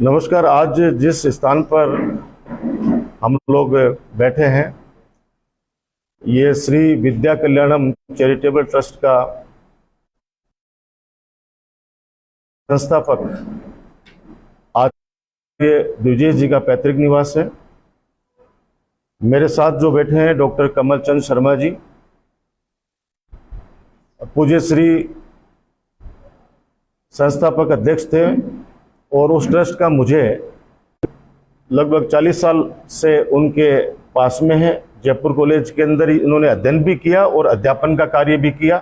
नमस्कार। आज जिस स्थान पर हम लोग बैठे हैं, ये श्री विद्या कल्याणम चैरिटेबल ट्रस्ट का संस्थापक आचार्य द्विजेश जी का पैतृक निवास है। मेरे साथ जो बैठे हैं डॉक्टर कमल चंद शर्मा जी, पूज्य श्री संस्थापक अध्यक्ष थे और उस ट्रस्ट का मुझे लगभग 40 साल से उनके पास में है। जयपुर कॉलेज के अंदर ही इन्होंने अध्ययन भी किया और अध्यापन का कार्य भी किया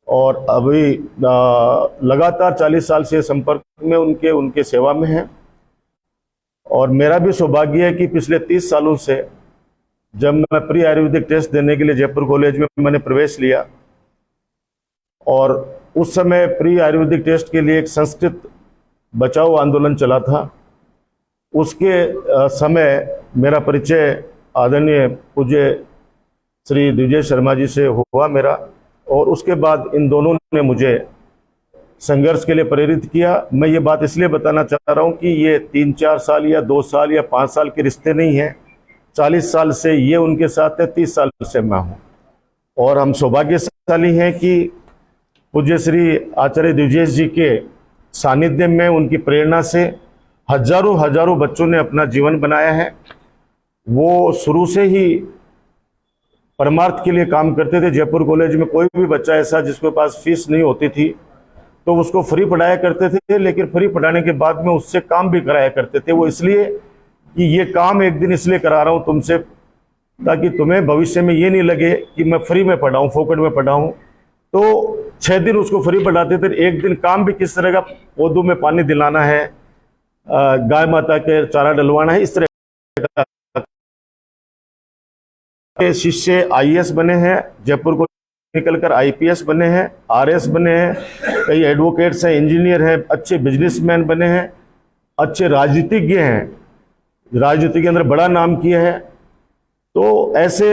और अभी लगातार 40 साल से संपर्क में उनके सेवा में है। और मेरा भी सौभाग्य है कि पिछले 30 सालों से जब मैं प्री आयुर्वेदिक टेस्ट देने के लिए जयपुर कॉलेज में मैंने प्रवेश लिया और उस समय प्री आयुर्वेदिक टेस्ट के लिए एक संस्कृत बचाओ आंदोलन चला था। उसके समय मेरा परिचय आदरणीय पूज्य श्री द्विजेश शर्मा जी से हुआ मेरा, और उसके बाद इन दोनों ने मुझे संघर्ष के लिए प्रेरित किया। मैं ये बात इसलिए बताना चाह रहा हूँ कि ये 3-4 साल या 2 साल या 5 साल के रिश्ते नहीं हैं। 40 साल से ये उनके साथ है, 30 साल से मैं हूँ। और हम सौभाग्यशाली हैं कि पूज्य श्री आचार्य द्विजेश जी के सानिध्य में, उनकी प्रेरणा से हजारों बच्चों ने अपना जीवन बनाया है। वो शुरू से ही परमार्थ के लिए काम करते थे। जयपुर कॉलेज में कोई भी बच्चा ऐसा जिसके पास फीस नहीं होती थी तो उसको फ्री पढ़ाया करते थे, लेकिन फ्री पढ़ाने के बाद में उससे काम भी कराया करते थे। वो इसलिए कि ये काम एक दिन इसलिए करा रहा हूँ तुमसे, ताकि तुम्हें भविष्य में ये नहीं लगे कि मैं फ्री में पढ़ाऊँ, फोकट में पढ़ाऊँ। तो 6 दिन उसको फ्री पढ़ाते थे। एक दिन काम भी किस तरह का, पौधों में पानी दिलाना है, गाय माता के चारा डलवाना है, इस तरह के शिष्य IAS बने हैं, जयपुर को निकलकर IPS बने हैं, RS बने हैं, कई एडवोकेट्स हैं, इंजीनियर हैं, अच्छे बिजनेसमैन बने हैं, अच्छे राजनीतिज्ञ हैं, राजनीति के अंदर बड़ा नाम किया है। तो ऐसे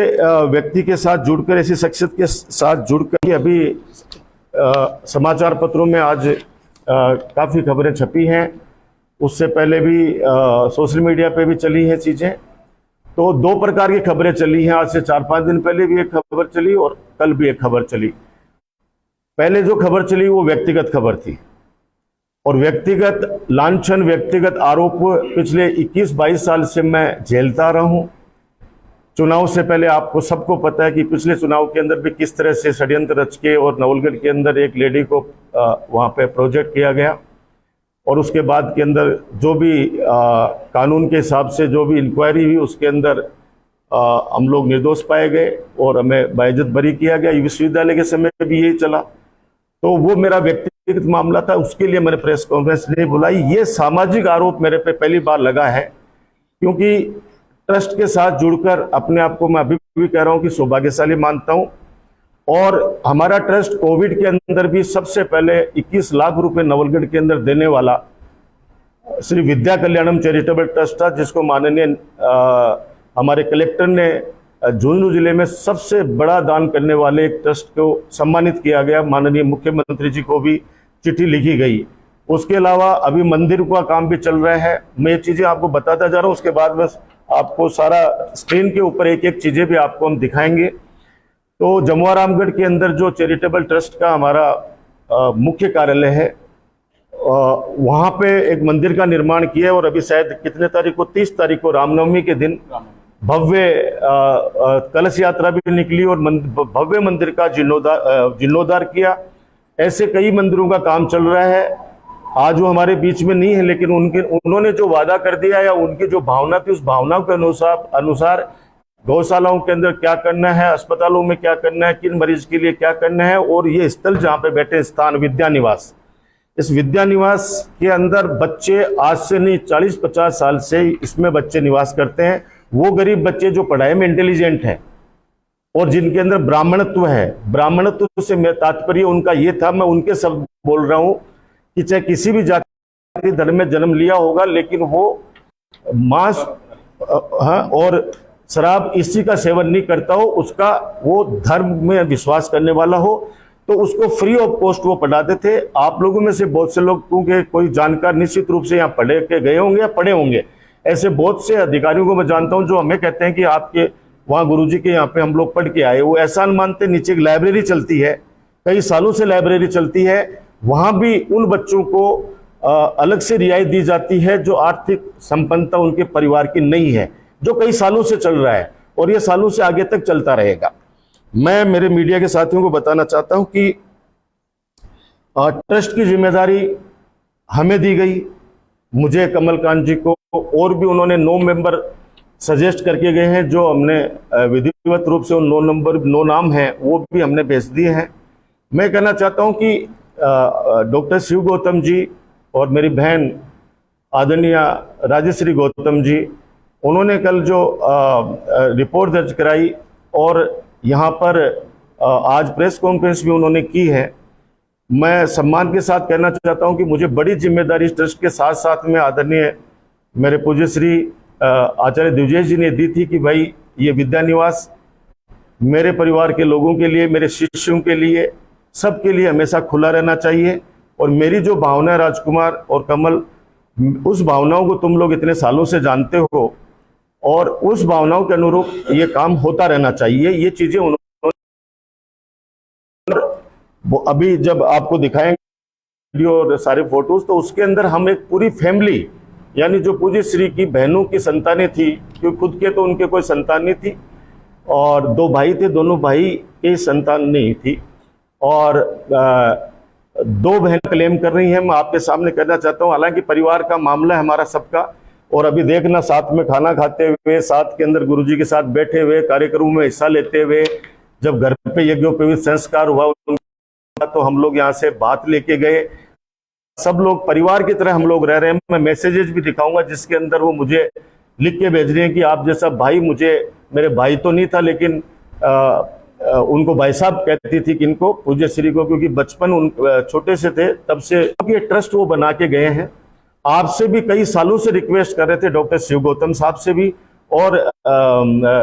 व्यक्ति के साथ जुड़कर, ऐसी शख्सियत के साथ जुड़कर अभी समाचार पत्रों में आज काफ़ी खबरें छपी हैं। उससे पहले भी सोशल मीडिया पे भी चली हैं चीज़ें। तो 2 प्रकार की खबरें चली हैं। आज से 4-5 दिन पहले भी एक खबर चली और कल भी एक खबर चली। पहले जो खबर चली वो व्यक्तिगत खबर थी और व्यक्तिगत लांछन, व्यक्तिगत आरोप पिछले 21-22 साल से मैं झेलता रहा हूँ। चुनाव से पहले आपको सबको पता है कि पिछले चुनाव के अंदर भी किस तरह से षड्यंत्र रच के और नवलगढ़ के अंदर एक लेडी को वहाँ पे प्रोजेक्ट किया गया, और उसके बाद के अंदर जो भी कानून के हिसाब से जो भी इंक्वायरी हुई उसके अंदर हम लोग निर्दोष पाए गए और हमें बाइज्जत बरी किया गया। विश्वविद्यालय के समय भी यही चला। तो वो मेरा व्यक्तिगत मामला था, उसके लिए मैंने प्रेस कॉन्फ्रेंस नहीं बुलाई। ये सामाजिक आरोप मेरे पे पहली बार लगा है, क्योंकि ट्रस्ट के साथ जुड़कर अपने आप को मैं अभी भी कह रहा हूँ कि सौभाग्यशाली मानता हूँ। और हमारा ट्रस्ट कोविड के अंदर भी सबसे पहले 21 लाख रुपए नवलगढ़ के अंदर देने वाला श्री विद्या कल्याणम चैरिटेबल ट्रस्ट था, जिसको माननीय हमारे कलेक्टर ने झुंझुनू जिले में सबसे बड़ा दान करने वाले एक ट्रस्ट को सम्मानित किया गया। माननीय मुख्यमंत्री जी को भी चिट्ठी लिखी गई। उसके अलावा अभी मंदिर का काम भी चल रहा है। मैं ये चीज़ें आपको बताता जा रहा हूँ, उसके बाद में आपको सारा स्क्रीन के ऊपर एक चीज़ें भी आपको हम दिखाएंगे। तो जमुआ रामगढ़ के अंदर जो चैरिटेबल ट्रस्ट का हमारा मुख्य कार्यालय है, वहाँ पे एक मंदिर का निर्माण किया है और अभी शायद कितने तारीख को, 30 तारीख को रामनवमी के दिन भव्य कलश यात्रा भी निकली और भव्य मंदिर का जीर्णोद्धार किया। ऐसे कई मंदिरों का काम चल रहा है। आज वो हमारे बीच में नहीं है, लेकिन उन्होंने जो वादा कर दिया या उनकी जो भावना थी, उस भावना के अनुसार गौशालाओं के अंदर क्या करना है, अस्पतालों में क्या करना है, किन मरीज के लिए क्या करना है। और ये स्थल जहाँ पे बैठे स्थान विद्या निवास, इस विद्या निवास के अंदर बच्चे आज से नहीं 40-50 साल से इसमें बच्चे निवास करते हैं। वो गरीब बच्चे जो पढ़ाई में इंटेलिजेंट हैं और जिनके अंदर ब्राह्मणत्व है। ब्राह्मणत्व से मैं तात्पर्य उनका ये था, मैं उनके शब्द बोल रहा हूँ कि चाहे किसी भी जाति धर्म में जन्म लिया होगा, लेकिन वो मांस और शराब इसी का सेवन नहीं करता हो, उसका वो धर्म में विश्वास करने वाला हो। तो उसको फ्री ऑफ कॉस्ट वो पढ़ाते थे। आप लोगों में से बहुत से लोग, क्योंकि कोई जानकार निश्चित रूप से यहाँ पढ़े के गए होंगे या पढ़े होंगे, ऐसे बहुत से अधिकारियों को मैं जानता हूं जो हमें कहते हैं कि आपके वहाँ गुरुजी के यहाँ पे हम लोग पढ़ के आए। वो एहसान मानते, नीचे एक लाइब्रेरी चलती है, कई सालों से लाइब्रेरी चलती है, वहां भी उन बच्चों को अलग से रियायत दी जाती है जो आर्थिक संपन्नता उनके परिवार की नहीं है, जो कई सालों से चल रहा है और ये सालों से आगे तक चलता रहेगा। मैं मेरे मीडिया के साथियों को बताना चाहता हूं कि ट्रस्ट की जिम्मेदारी हमें दी गई, मुझे, कमलकांत जी को, और भी उन्होंने 9 मेंबर सजेस्ट करके गए हैं, जो हमने विधिवत रूप से उन 9 नाम हैं वो भी हमने भेज दिए हैं। मैं कहना चाहता हूं कि डॉक्टर शिव गौतम जी और मेरी बहन आदरणीय राजश्री गौतम जी, उन्होंने कल जो रिपोर्ट दर्ज कराई और यहाँ पर आज प्रेस कॉन्फ्रेंस भी उन्होंने की है, मैं सम्मान के साथ कहना चाहता हूं कि मुझे बड़ी जिम्मेदारी ट्रस्ट के साथ साथ में आदरणीय मेरे पूज्य श्री आचार्य दिग्विजय जी ने दी थी कि भाई ये विद्या निवास मेरे परिवार के लोगों के लिए, मेरे शिष्यों के लिए, सबके लिए हमेशा खुला रहना चाहिए। और मेरी जो भावना है राजकुमार और कमल, उस भावनाओं को तुम लोग इतने सालों से जानते हो और उस भावनाओं के अनुरूप ये काम होता रहना चाहिए। ये चीजें उन्होंने अभी जब आपको दिखाएंगे वीडियो और सारे फोटोज, तो उसके अंदर हम एक पूरी फैमिली, यानी जो पूज्य श्री की बहनों की संतानें थी, क्योंकि खुद के तो उनके कोई संतान नहीं थी, और 2 भाई थे, दोनों भाई की संतान नहीं थी, और 2 बहन क्लेम कर रही हैं। मैं आपके सामने कहना चाहता हूं, हालांकि परिवार का मामला है हमारा सबका, और अभी देखना साथ में खाना खाते हुए, साथ के अंदर गुरुजी के साथ बैठे हुए, कार्यक्रमों में हिस्सा लेते हुए, जब घर पे यज्ञोपवीत संस्कार हुआ तो हम लोग यहाँ से बात लेके गए, सब लोग परिवार की तरह हम लोग रह रहे हैं। मैं मैसेजेस भी दिखाऊंगा जिसके अंदर वो मुझे लिख के भेज रहे हैं कि आप जैसा भाई, मुझे, मेरे भाई तो नहीं था लेकिन उनको भाई साहब कहती थी किनको, पूज्य श्री को, क्योंकि बचपन उन छोटे से थे तब से ये ट्रस्ट वो बना के गए हैं। आपसे भी कई सालों से रिक्वेस्ट कर रहे थे, डॉक्टर शिव गौतम साहब से भी और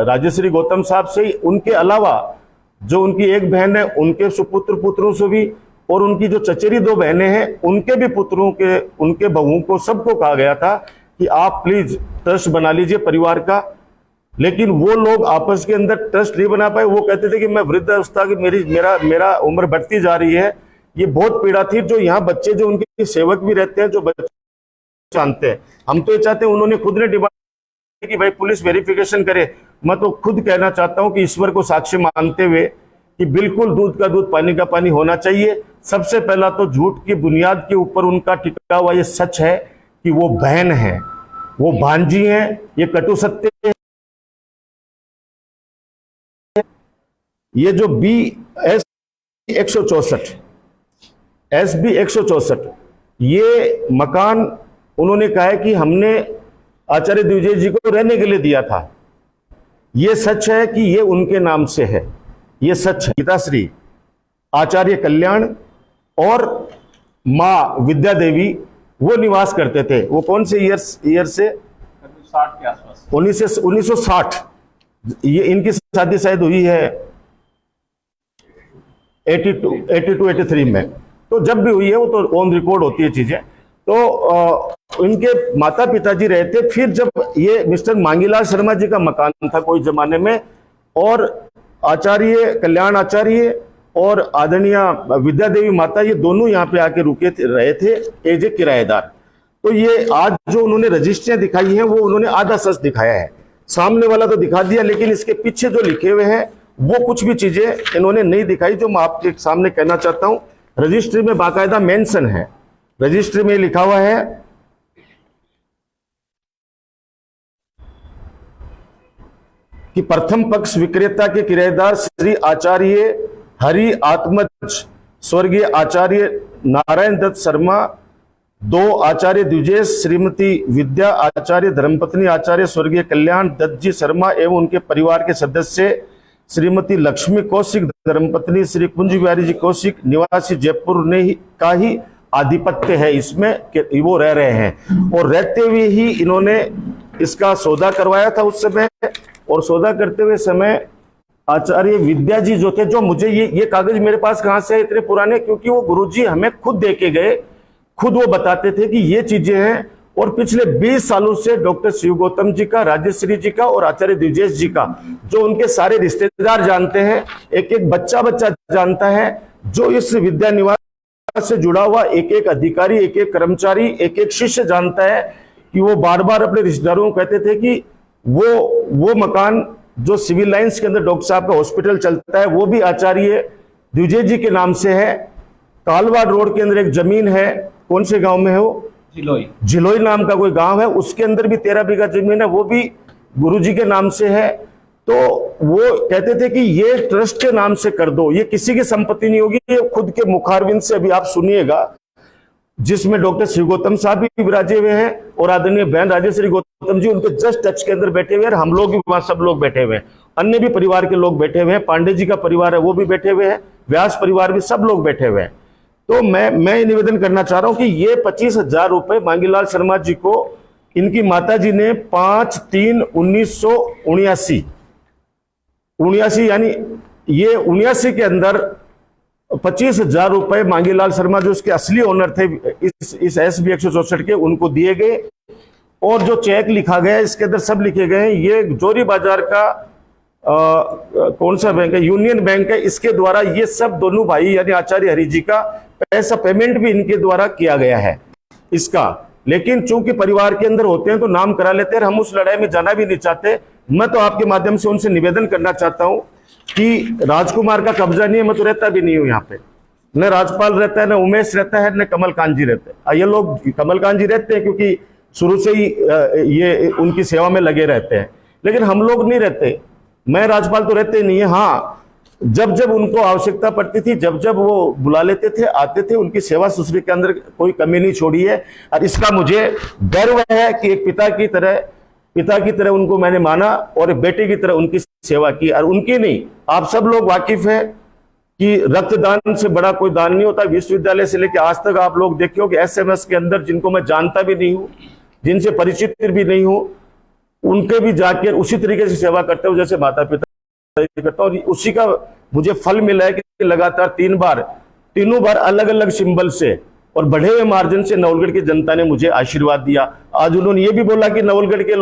राजश्री गौतम साहब से ही, उनके अलावा जो उनकी एक बहन है उनके सुपुत्र पुत्रों से भी, और उनकी जो चचेरी 2 बहनें हैं उनके भी पुत्रों के, उनके बहुओं को, सबको कहा गया था कि आप प्लीज ट्रस्ट बना लीजिए परिवार का। लेकिन वो लोग आपस के अंदर ट्रस्ट नहीं बना पाए। वो कहते थे कि मैं वृद्धावस्था की, मेरा उम्र बढ़ती जा रही है। ये बहुत पीड़ा थी। जो यहाँ बच्चे, जो उनके सेवक भी रहते हैं, जो बच्चे जानते हैं, हम तो ये चाहते हैं, उन्होंने खुद ने डिमांड कि भाई पुलिस वेरिफिकेशन करे। मैं तो खुद कहना चाहता हूं कि ईश्वर को साक्षी मानते हुए कि बिल्कुल दूध का दूध, पानी का पानी होना चाहिए। सबसे पहला तो झूठ की बुनियाद के ऊपर उनका टिका हुआ ये सच है कि वो बहन है, वो भांजी हैं, ये कटु सत्य है। ये जो SB 164 ये मकान उन्होंने कहा है कि हमने आचार्य दिग्विजय जी को रहने के लिए दिया था। ये सच है कि ये उनके नाम से है, ये सच है। पिताश्री आचार्य कल्याण और मां विद्या देवी वो निवास करते थे। वो कौन से ईयर से? 60 के आसपास, 1960। ये इनकी शादी शायद हुई है 82-83 में। तो जब भी हुई है वो तो ऑन रिकॉर्ड होती है चीजें। तो इनके माता पिताजी रहे थे। फिर जब ये मिस्टर मांगीलाल शर्मा जी का मकान था कोई जमाने में, और आचार्य कल्याण आचार्य और आदरणीय विद्या देवी माता, ये दोनों यहाँ पे आके रहे थे एज ए किराएदार। तो ये आज जो उन्होंने रजिस्ट्रियां दिखाई हैं वो उन्होंने आधा सच दिखाया है, सामने वाला तो दिखा दिया, लेकिन इसके पीछे जो लिखे हुए हैं वो कुछ भी चीजें इन्होंने नहीं दिखाई, जो मैं आपके सामने कहना चाहता हूं। रजिस्ट्री में बाकायदा मेंशन है, रजिस्ट्री में लिखा हुआ है कि प्रथम पक्ष विक्रेता के किराएदार श्री आचार्य हरि आत्मज स्वर्गीय आचार्य नारायण दत्त शर्मा, 2 आचार्य द्विजेश, श्रीमती विद्या आचार्य, धर्मपत्नी आचार्य स्वर्गीय कल्याण दत्त जी शर्मा एवं उनके परिवार के सदस्य श्रीमती लक्ष्मी कौशिक, धर्मपत्नी श्री कुंज बिहारी जी कौशिक, निवासी जयपुर ने का ही आधिपत्य है इसमें, वो रह रहे हैं। और रहते हुए ही इन्होंने इसका सौदा करवाया था उस समय, और सौदा करते हुए समय आचार्य विद्या जी जो थे, जो मुझे ये कागज मेरे पास कहां से है इतने पुराने, क्योंकि वो गुरुजी हमें खुद दे के गए, खुद वो बताते थे कि ये चीजें हैं। और पिछले 20 सालों से डॉक्टर शिव गौतम जी का, राजेश्री जी का और आचार्य दिवजेश जी का, जो उनके सारे रिश्तेदार जानते हैं, एक एक बच्चा जानता है, जो इस विद्या निवास से जुड़ा हुआ एक एक अधिकारी, एक एक कर्मचारी, एक एक शिष्य जानता है कि वो बार बार अपने रिश्तेदारों को कहते थे कि वो मकान जो सिविल लाइंस के अंदर डॉक्टर साहब का हॉस्पिटल चलता है, वो भी आचार्य द्विजेश जी के नाम से है। कालवाड़ रोड के अंदर एक जमीन है, कौन से गांव में है वो? झिलोई नाम का कोई गांव है, उसके अंदर भी 13 बीघा जमीन है, वो भी गुरुजी के नाम से है। तो वो कहते थे कि ये ट्रस्ट के नाम से कर दो, ये किसी की संपत्ति नहीं होगी, ये खुद के मुखारविंद से अभी आप सुनिएगा, जिसमें डॉक्टर श्री गौतम साहब भी विराजे हुए हैं और आदरणीय बहन राजेश्री गौतम जी उनके जस्ट टच के अंदर बैठे हुए हैं। हम लोग भी वहां सब लोग बैठे हुए हैं, अन्य भी परिवार के लोग बैठे हुए हैं, पांडे जी का परिवार है वो भी बैठे हुए हैं, व्यास परिवार भी, सब लोग बैठे हुए हैं। तो मैं ये निवेदन करना चाह रहा हूं कि ये 25,000 रुपए मांगीलाल शर्मा जी को इनकी माता जी ने 5/3/1979 यानी ये 79 के अंदर 25,000 रुपए मांगीलाल शर्मा जो इसके असली ओनर थे इस SB 164 के, उनको दिए गए। और जो चेक लिखा गया इसके अंदर सब लिखे गए हैं, ये जोरी बाजार का कौन सा बैंक है? यूनियन बैंक है, इसके द्वारा ये सब दोनों भाई यानी आचार्य हरि जी का पैसा पेमेंट भी इनके द्वारा किया गया है इसका। लेकिन चूंकि परिवार के अंदर होते हैं तो नाम करा लेते हैं, हम उस लड़ाई में जाना भी नहीं चाहते। मैं तो आपके माध्यम से उनसे निवेदन करना चाहता हूं कि राजकुमार का कब्जा नहीं है, मैं तो रहता भी नहीं हूं यहाँ पे, न राजपाल रहता है, न उमेश रहता है, न कमलकांत जी रहते हैं। ये लोग कमलकांत जी रहते हैं क्योंकि शुरू से ही ये उनकी सेवा में लगे रहते हैं, लेकिन हम लोग नहीं रहते। मैं राजपाल तो रहते नहीं है। हाँ, जब जब उनको आवश्यकता पड़ती थी, जब जब वो बुला लेते थे, आते थे, उनकी सेवा सुश्री के अंदर कोई कमी नहीं छोड़ी है। और इसका मुझे गर्व है कि एक पिता की तरह उनको मैंने माना और एक बेटे की तरह उनकी सेवा की। और उनकी नहीं, आप सब लोग वाकिफ हैं कि रक्तदान से बड़ा कोई दान नहीं होता। विश्वविद्यालय से लेकर आज तक आप लोग देखिए कि SMS के अंदर जिनको मैं जानता भी नहीं हूं, जिनसे परिचित भी नहीं हूं, उनके भी जाकर उसी तरीके से सेवा करते हो जैसे माता पिता करता हूं। और उसी का मुझे फल मिला है कि लगातार तीनों बार अलग अलग सिंबल से और बढ़े हुए मार्जिन से नवलगढ़ की जनता ने मुझे आशीर्वाद दिया। आज उन्होंने ये भी बोला कि नवलगढ़ के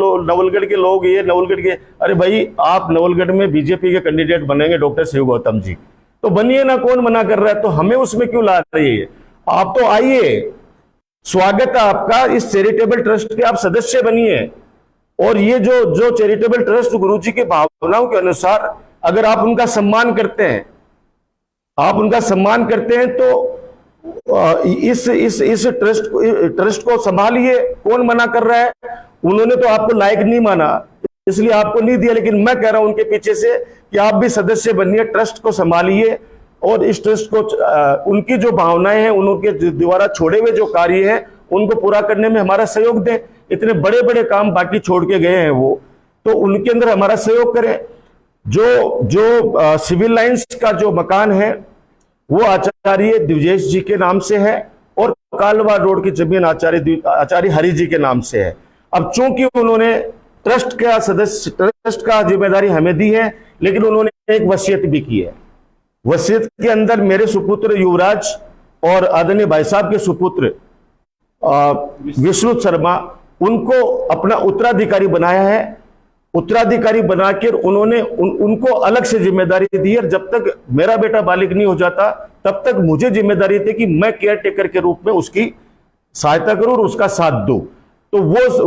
लोग ये नवलगढ़ के, अरे भाई आप नवलगढ़ में बीजेपी के कैंडिडेट बनेंगे डॉक्टर शिव गौतम जी, तो बनिए ना, कौन मना कर रहा है? तो हमें उसमें क्यों ला रही है? आप तो आइए, स्वागत है आपका, इस चैरिटेबल ट्रस्ट के आप सदस्य बनिए। और ये जो चैरिटेबल ट्रस्ट गुरुजी की भावनाओं के अनुसार अगर आप उनका सम्मान करते हैं तो इस ट्रस्ट को संभालिए। कौन मना कर रहा है? उन्होंने तो आपको लायक नहीं माना, इसलिए आपको नहीं दिया। लेकिन मैं कह रहा हूं उनके पीछे से कि आप भी सदस्य बनिए, ट्रस्ट को संभालिए और इस ट्रस्ट को उनकी जो भावनाएं हैं, उनके द्वारा छोड़े हुए जो कार्य हैं, उनको पूरा करने में हमारा सहयोग दें। इतने बड़े बड़े काम बाकी छोड़ के गए हैं वो, तो उनके अंदर हमारा सहयोग करें। जो सिविल लाइंस का जो मकान है वो आचार्य द्विजेश जी के नाम से है और कालवा रोड की जमीन आचार्य हरि जी के नाम से है। अब चूंकि उन्होंने ट्रस्ट का जिम्मेदारी हमें दी है, लेकिन उन्होंने एक वसीयत भी की है। वसीयत के अंदर मेरे सुपुत्र युवराज और आदरणीय भाई साहब के सुपुत्र विश्रुत शर्मा, उनको अपना उत्तराधिकारी बनाया है। उत्तराधिकारी बनाकर उन्होंने उनको अलग से जिम्मेदारी दी है। जब तक मेरा बेटा बालिग नहीं हो जाता तब तक मुझे जिम्मेदारी थी कि मैं केयर टेकर के रूप में उसकी सहायता करूं और उसका साथ दूं। तो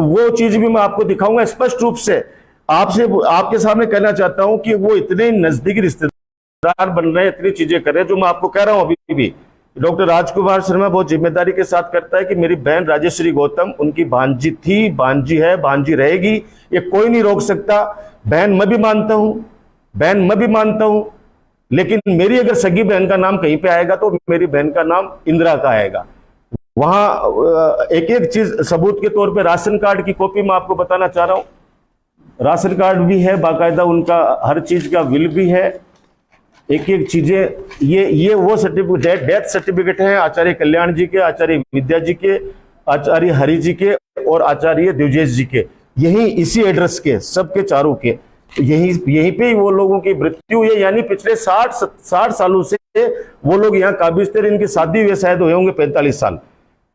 वो चीज भी मैं आपको दिखाऊंगा स्पष्ट रूप से। आपके सामने कहना चाहता हूं कि वो इतने नजदीकी रिश्तेदार बन रहे हैं, इतनी चीजें कर रहे हैं, जो मैं आपको कह रहा हूं अभी भी। डॉक्टर राजकुमार शर्मा बहुत जिम्मेदारी के साथ करता है कि मेरी बहन राजेश्री गौतम उनकी भांजी थी, भांजी है, भांजी रहेगी, ये कोई नहीं रोक सकता। बहन मैं भी मानता हूं, लेकिन मेरी अगर सगी बहन का नाम कहीं पे आएगा तो मेरी बहन का नाम इंदिरा का आएगा। वहां एक एक चीज सबूत के तौर पे राशन कार्ड की कॉपी मैं आपको बताना चाह रहा हूं। राशन कार्ड भी है, बाकायदा उनका हर चीज का विल भी है, एक एक चीजें। ये वो सर्टिफिकेट, डेथ सर्टिफिकेट है आचार्य कल्याण जी के, आचार्य विद्या जी के, आचार्य हरि जी के और आचार्य द्विजेश जी के, यही इसी एड्रेस के, सबके चारों के। यहीं पे ही वो लोगों की मृत्यु हुई है। यानी पिछले 60 सालों से वो लोग यहाँ काबिज थे। इनकी शादी हुए शायद हुए होंगे 45 साल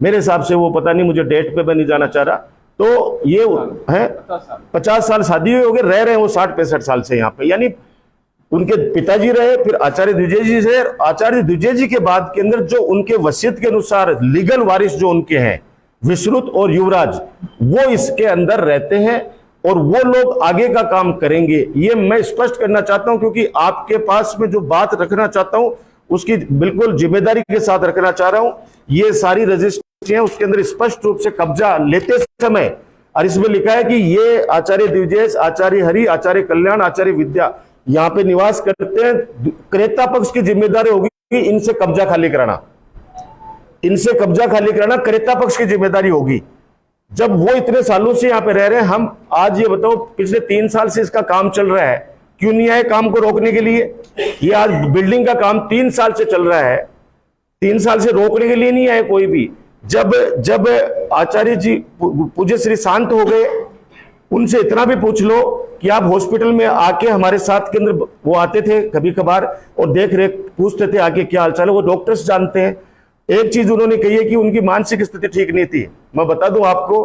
मेरे हिसाब से, वो पता नहीं, मुझे डेट पे मैं नहीं जाना चाह रहा। तो ये है 50 साल शादी हुए हो गए, रह रहे हैं वो 60-65 साल से यहाँ पे। यानी उनके पिताजी रहे, फिर आचार्य द्विजय जी से, आचार्य द्विजय जी के बाद के अंदर जो उनके वसीयत के अनुसार लीगल वारिस जो उनके हैं विश्रुत और युवराज, वो इसके अंदर रहते हैं और वो लोग आगे का काम करेंगे। ये मैं स्पष्ट करना चाहता हूं, क्योंकि आपके पास में जो बात रखना चाहता हूं उसकी बिल्कुल जिम्मेदारी के साथ रखना चाह रहा हूं। ये सारी रजिस्ट्री है, उसके अंदर स्पष्ट रूप से कब्जा लेते समय और इसमें लिखा है कि ये आचार्य द्विजय, आचार्य हरि, आचार्य कल्याण, आचार्य विद्या यहाँ पे निवास करते हैं। क्रेता पक्ष की जिम्मेदारी होगी कि इनसे कब्जा खाली कराना, इनसे कब्जा खाली कराना क्रेता पक्ष की जिम्मेदारी होगी। जब वो इतने सालों से यहाँ पे रह रहे हैं, हम आज ये बताओ पिछले 3 साल से इसका काम चल रहा है, क्यों नहीं आए काम को रोकने के लिए? ये आज बिल्डिंग का काम 3 साल से चल रहा है, 3 साल से रोकने के लिए नहीं आए कोई भी। जब आचार्य जी पूज्य श्री शांत हो गए, उनसे इतना भी पूछ लो कि आप हॉस्पिटल में आके हमारे साथ के अंदर वो आते थे कभी कभार और देख रेख पूछते थे आके क्या हालचाल है, वो डॉक्टर्स जानते हैं। एक चीज उन्होंने कही है कि उनकी मानसिक स्थिति ठीक नहीं थी। मैं बता दूं आपको,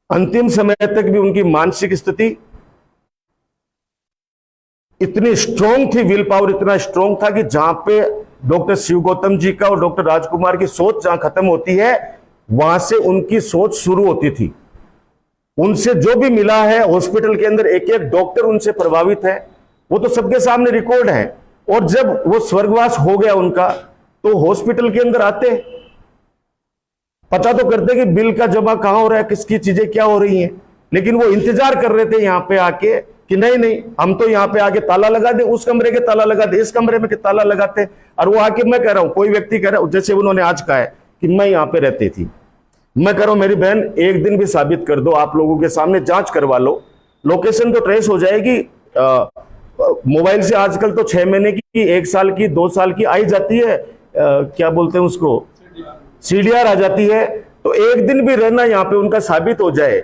अंतिम समय तक भी उनकी मानसिक स्थिति इतनी स्ट्रॉन्ग थी, विल पावर इतना स्ट्रॉन्ग था कि जहां पे डॉक्टर शिव गौतम जी का और डॉक्टर राजकुमार की सोच जहां खत्म होती है, वहां से उनकी सोच शुरू होती थी। उनसे जो भी मिला है हॉस्पिटल के अंदर, एक एक डॉक्टर उनसे प्रभावित है, वो तो सबके सामने रिकॉर्ड है। और जब वो स्वर्गवास हो गया उनका, तो हॉस्पिटल के अंदर आते, पता तो करते कि बिल का जमा कहां हो रहा है, किसकी चीजें क्या हो रही हैं, लेकिन वो इंतजार कर रहे थे यहां पे आके कि नहीं हम तो यहाँ पे आके ताला लगा दे, उस कमरे के ताला लगा दे, इस कमरे में के ताला लगाते। और वो आके, मैं कह रहा हूं, कोई व्यक्ति कह रहा है, जैसे उन्होंने आज कहा है कि मैं यहाँ पे रहती थी, मैं कह रहा हूं मेरी बहन एक दिन भी साबित कर दो, आप लोगों के सामने जांच करवा लो, लोकेशन तो ट्रेस हो जाएगी। मोबाइल से आजकल तो 6 महीने की, 1 साल की, 2 साल की आई जाती है, क्या बोलते हैं उसको, CDR आ जाती है। तो एक दिन भी रहना यहाँ पे उनका साबित हो जाए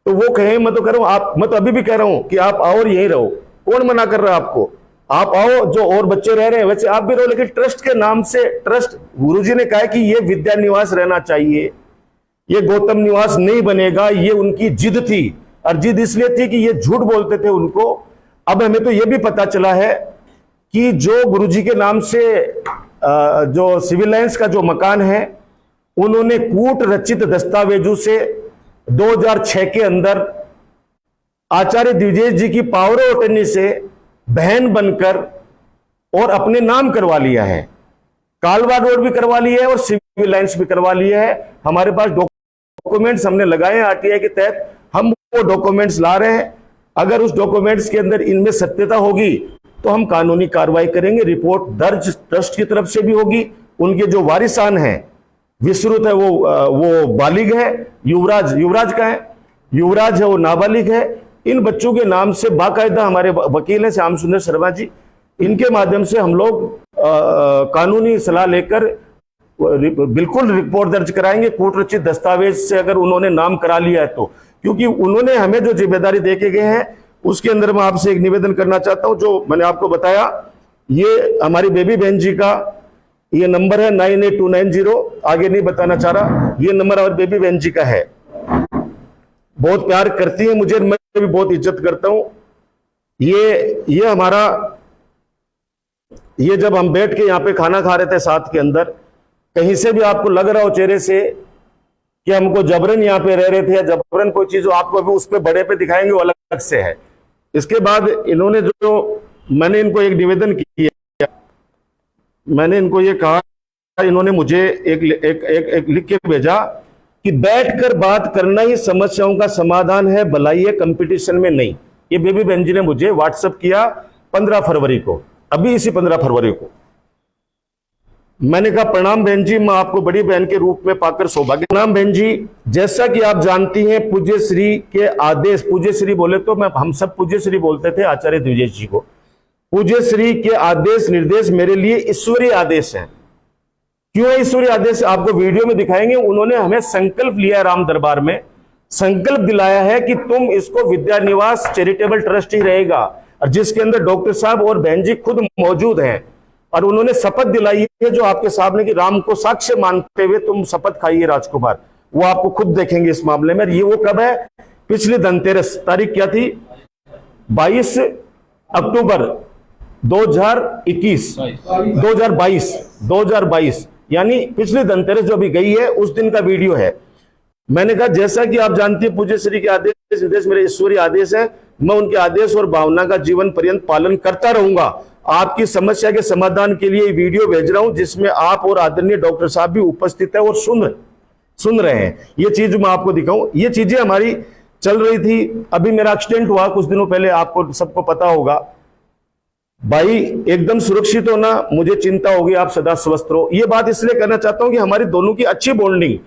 तो वो कहें, मैं तो कह रहा हूं आप, मैं तो अभी भी कह रहा हूं कि आप आओ और यहीं रहो, कौन मना कर रहा है आपको? आप आओ, जो और बच्चे रह रहे हैं वैसे आप भी रहो, लेकिन ट्रस्ट के नाम से, ट्रस्ट, गुरुजी ने कहा कि ये विद्या निवास रहना चाहिए, ये गौतम निवास नहीं बनेगा, ये उनकी जिद थी। और जिद इसलिए थी कि ये झूठ बोलते थे उनको। अब हमें तो ये भी पता चला है कि जो गुरुजी के नाम से जो सिविल लाइंस का जो मकान है, उन्होंने कूट रचित दस्तावेजों से 2006 के अंदर आचार्य द्विजय जी की पावर ऑफ अटर्नी से बहन बनकर और अपने नाम करवा लिया है, कालवा रोड भी करवा लिया है और सिविल लाइंस भी करवा लिया है। हमारे पास डॉक्यूमेंट्स हमने लगाए हैं RTI के तहत, हम वो डॉक्यूमेंट्स ला रहे हैं। अगर उस डॉक्यूमेंट्स के अंदर इनमें सत्यता होगी तो हम कानूनी कार्रवाई करेंगे। रिपोर्ट दर्ज ट्रस्ट की तरफ से भी होगी। उनके जो वारिसान हैं, विश्रुत है वो बालिग है, युवराज का है, युवराज है वो नाबालिग है। इन बच्चों के नाम से बाकायदा हमारे वकील हैं श्याम सुंदर शर्मा जी, इनके माध्यम से हम लोग कानूनी सलाह लेकर बिल्कुल रिपोर्ट दर्ज कराएंगे, कूट रचित दस्तावेज से अगर उन्होंने नाम करा लिया है तो। क्योंकि उन्होंने हमें जो जिम्मेदारी दे के गए हैं उसके अंदर मैं आपसे एक निवेदन करना चाहता हूं। जो मैंने आपको बताया, ये हमारी बेबी बहन जी का ये नंबर है 98290, आगे नहीं बताना चाह रहा, ये नंबर हमारी बेबी बहन जी का है। बहुत प्यार करती है मुझे, मैं भी बहुत इज्जत करता हूं। ये हमारा, ये जब हम बैठ के यहाँ पे खाना खा रहे थे साथ के अंदर, कहीं से भी आपको लग रहा हो चेहरे से कि हमको जबरन यहाँ पे रह रहे थे या जबरन कोई चीज हो, आपको अभी उस पे बड़े पे दिखाएंगे, वो अलग से है। इसके बाद इन्होंने जो, मैंने इनको एक निवेदन किया, मैंने इनको ये कहा, इन्होंने मुझे एक लिख के भेजा कि बैठकर बात करना ही समस्याओं का समाधान है, भलाई है, कंपटीशन में नहीं। ये बेबी बहन जी ने मुझे व्हाट्सएप किया 15 फरवरी को, अभी इसी 15 फरवरी को। मैंने कहा प्रणाम बहन जी, मैं आपको बड़ी बहन के रूप में पाकर सौभाग्य। प्रणाम बहन जी, जैसा कि आप जानती हैं पूज्य श्री के आदेश, पूज्य श्री बोले तो हम सब पूज्य श्री बोलते थे आचार्य द्विजय जी को, पूज्य श्री के आदेश निर्देश मेरे लिए ईश्वरीय आदेश है। क्यों है ईश्वरीय आदेश? आपको वीडियो में दिखाएंगे। उन्होंने हमें संकल्प लिया राम दरबार में, संकल्प दिलाया है कि तुम इसको विद्या निवास चैरिटेबल ट्रस्ट ही रहेगा, और जिसके अंदर डॉक्टर साहब और बहन जी खुद मौजूद हैं, और उन्होंने शपथ दिलाई है जो आपके सामने कि राम को साक्ष्य मानते हुए तुम शपथ खाइए राजकुमार, वो आपको खुद देखेंगे इस मामले में। ये वो कब है? पिछली धनतेरस, तारीख क्या थी? 22 अक्टूबर 2022, यानी पिछली धनतेरस जो अभी गई है उस दिन का वीडियो है। मैंने कहा जैसा कि आप जानती हैं पूज्य श्री के आदेश विदेश मेरे ईश्वरीय आदेश है, मैं उनके आदेश और भावना का जीवन पर्यंत पालन करता रहूंगा। आपकी समस्या के समाधान के लिए वीडियो भेज रहा हूं जिसमें आप और आदरणीय डॉक्टर साहब भी उपस्थित है और सुन रहे हैं। ये चीज मैं आपको दिखाऊं, ये चीजें हमारी चल रही थी। अभी मेरा एक्सीडेंट हुआ कुछ दिनों पहले, आपको सबको पता होगा। भाई एकदम सुरक्षित होना, मुझे चिंता होगी, आप सदा स्वस्थ रहो। ये बात इसलिए करना चाहता हूं कि हमारी दोनों की अच्छी बॉन्डिंग,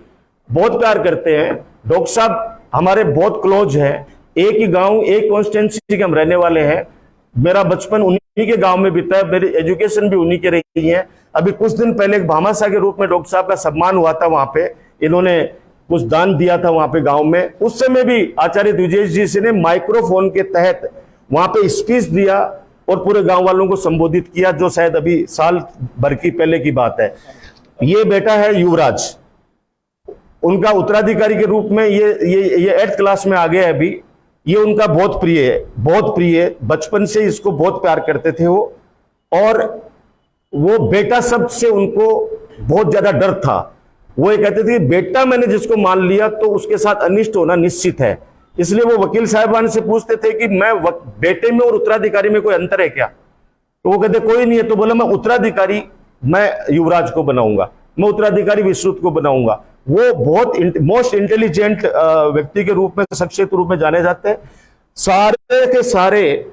बहुत प्यार करते हैं। डॉक्टर साहब हमारे बहुत क्लोज हैं, एक ही गांव एक कॉन्स्टिट्यूंसी के हम रहने वाले हैं। मेरा बचपन उन्हीं के गांव में बीता है, मेरी एजुकेशन भी उन्हीं के रही है। अभी कुछ दिन पहले एक भामाशाह के रूप में डॉक्टर साहब का सम्मान हुआ था, वहां पे इन्होंने कुछ दान दिया था वहां पे गांव में। उस समय भी आचार्य द्विजेश जी से ने माइक्रोफोन के तहत वहां पे स्पीच दिया और पूरे गांव वालों को संबोधित किया, जो शायद अभी साल भर की पहले की बात है। ये बेटा है युवराज, उनका उत्तराधिकारी के रूप में ये 8th क्लास में आ गया है अभी। ये उनका बहुत प्रिय है, बहुत प्रिय है, बचपन से इसको बहुत प्यार करते थे वो। और वो बेटा शब्द से उनको बहुत ज्यादा डर था। वो ये कहते थे बेटा मैंने जिसको मान लिया तो उसके साथ अनिष्ट होना निश्चित है। इसलिए वो वकील साहबान से पूछते थे कि मैं बेटे में और उत्तराधिकारी में कोई अंतर है क्या? तो वो कहते कोई नहीं है। तो बोला मैं उत्तराधिकारी मैं युवराज को बनाऊंगा, मैं उत्तराधिकारी विश्रुत को बनाऊंगा। वो बहुत मोस्ट इंटेलिजेंट व्यक्ति के रूप में, शख्सियत के रूप में जाने जाते हैं। सारे के सारे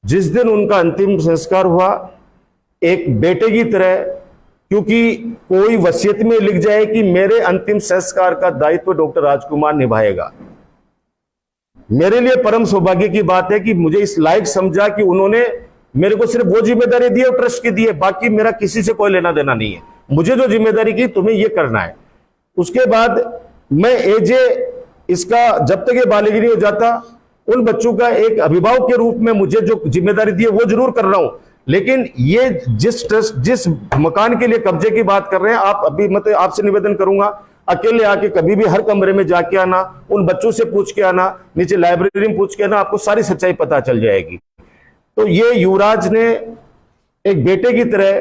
जिस दिन उनका अंतिम संस्कार हुआ एक बेटे की तरह, क्योंकि कोई वसीयत में लिख जाए कि मेरे अंतिम संस्कार का दायित्व डॉक्टर राजकुमार निभाएगा। मेरे लिए परम सौभाग्य की बात है कि मुझे इस लायक समझा कि उन्होंने मेरे को सिर्फ वो जिम्मेदारी दी और ट्रस्ट की दी है, बाकी मेरा किसी से कोई लेना देना नहीं है। मुझे जो जिम्मेदारी की तुम्हें ये करना है। उसके बाद मैं एजे इसका जब तक ये बालिग नहीं हो जाता, उन बच्चों का एक अभिभावक के रूप में मुझे जो जिम्मेदारी दी है वो जरूर कर रहा हूं। लेकिन ये जिस मकान के लिए कब्जे की बात कर रहे हैं आप, अभी मतलब आपसे निवेदन करूंगा अकेले आके कभी भी हर कमरे में जाके आना, उन बच्चों से पूछ के आना, नीचे लाइब्रेरी में पूछ के आना, आपको सारी सच्चाई पता चल जाएगी। तो ये युवराज ने एक बेटे की तरह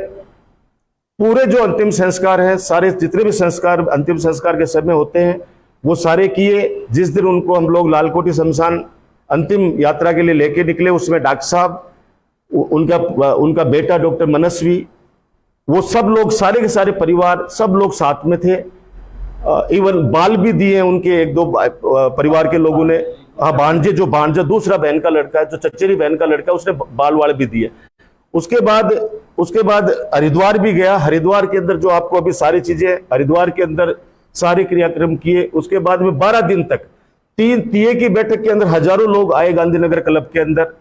पूरे जो अंतिम संस्कार है, सारे जितने भी संस्कार अंतिम संस्कार के समय होते हैं वो सारे किए। जिस दिन उनको हम लोग लालकोटी शमशान अंतिम यात्रा के लिए लेके निकले, उसमें डॉक्टर साहब, उनका बेटा डॉक्टर मनस्वी, वो सब लोग, सारे के सारे परिवार, सब लोग साथ में थे। इवन बाल भी दिए उनके एक दो परिवार के लोगों ने। हाँ, भांजा दूसरा बहन का लड़का है, जो चचेरी बहन का लड़का, उसने बाल वाल भी दिए। उसके बाद हरिद्वार भी गया। हरिद्वार के अंदर जो आपको अभी सारी चीजें, हरिद्वार के अंदर सारे क्रियाक्रम किए। उसके बाद में 12 दिन तक 3 तिये की बैठक के अंदर हजारों लोग आए गांधीनगर क्लब के अंदर।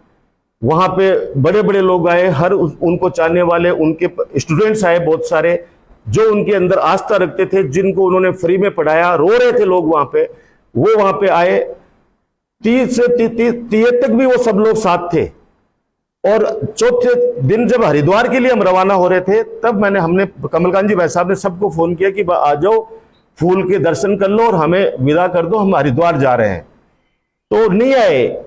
वहां पे बड़े बड़े लोग आए, हर उनको चाहने वाले, उनके स्टूडेंट्स आए बहुत सारे, जो उनके अंदर आस्था रखते थे, जिनको उन्होंने फ्री में पढ़ाया। रो रहे थे लोग वहां पे, वो वहां पे आए। 30 से 30 तक भी वो सब लोग साथ थे। और चौथे दिन जब हरिद्वार के लिए हम रवाना हो रहे थे, तब हमने कमलकांत जी भाई साहब ने सबको फोन किया कि आ जाओ, फूल के दर्शन कर लो और हमें विदा कर दो, हम हरिद्वार जा रहे हैं। तो नहीं आए।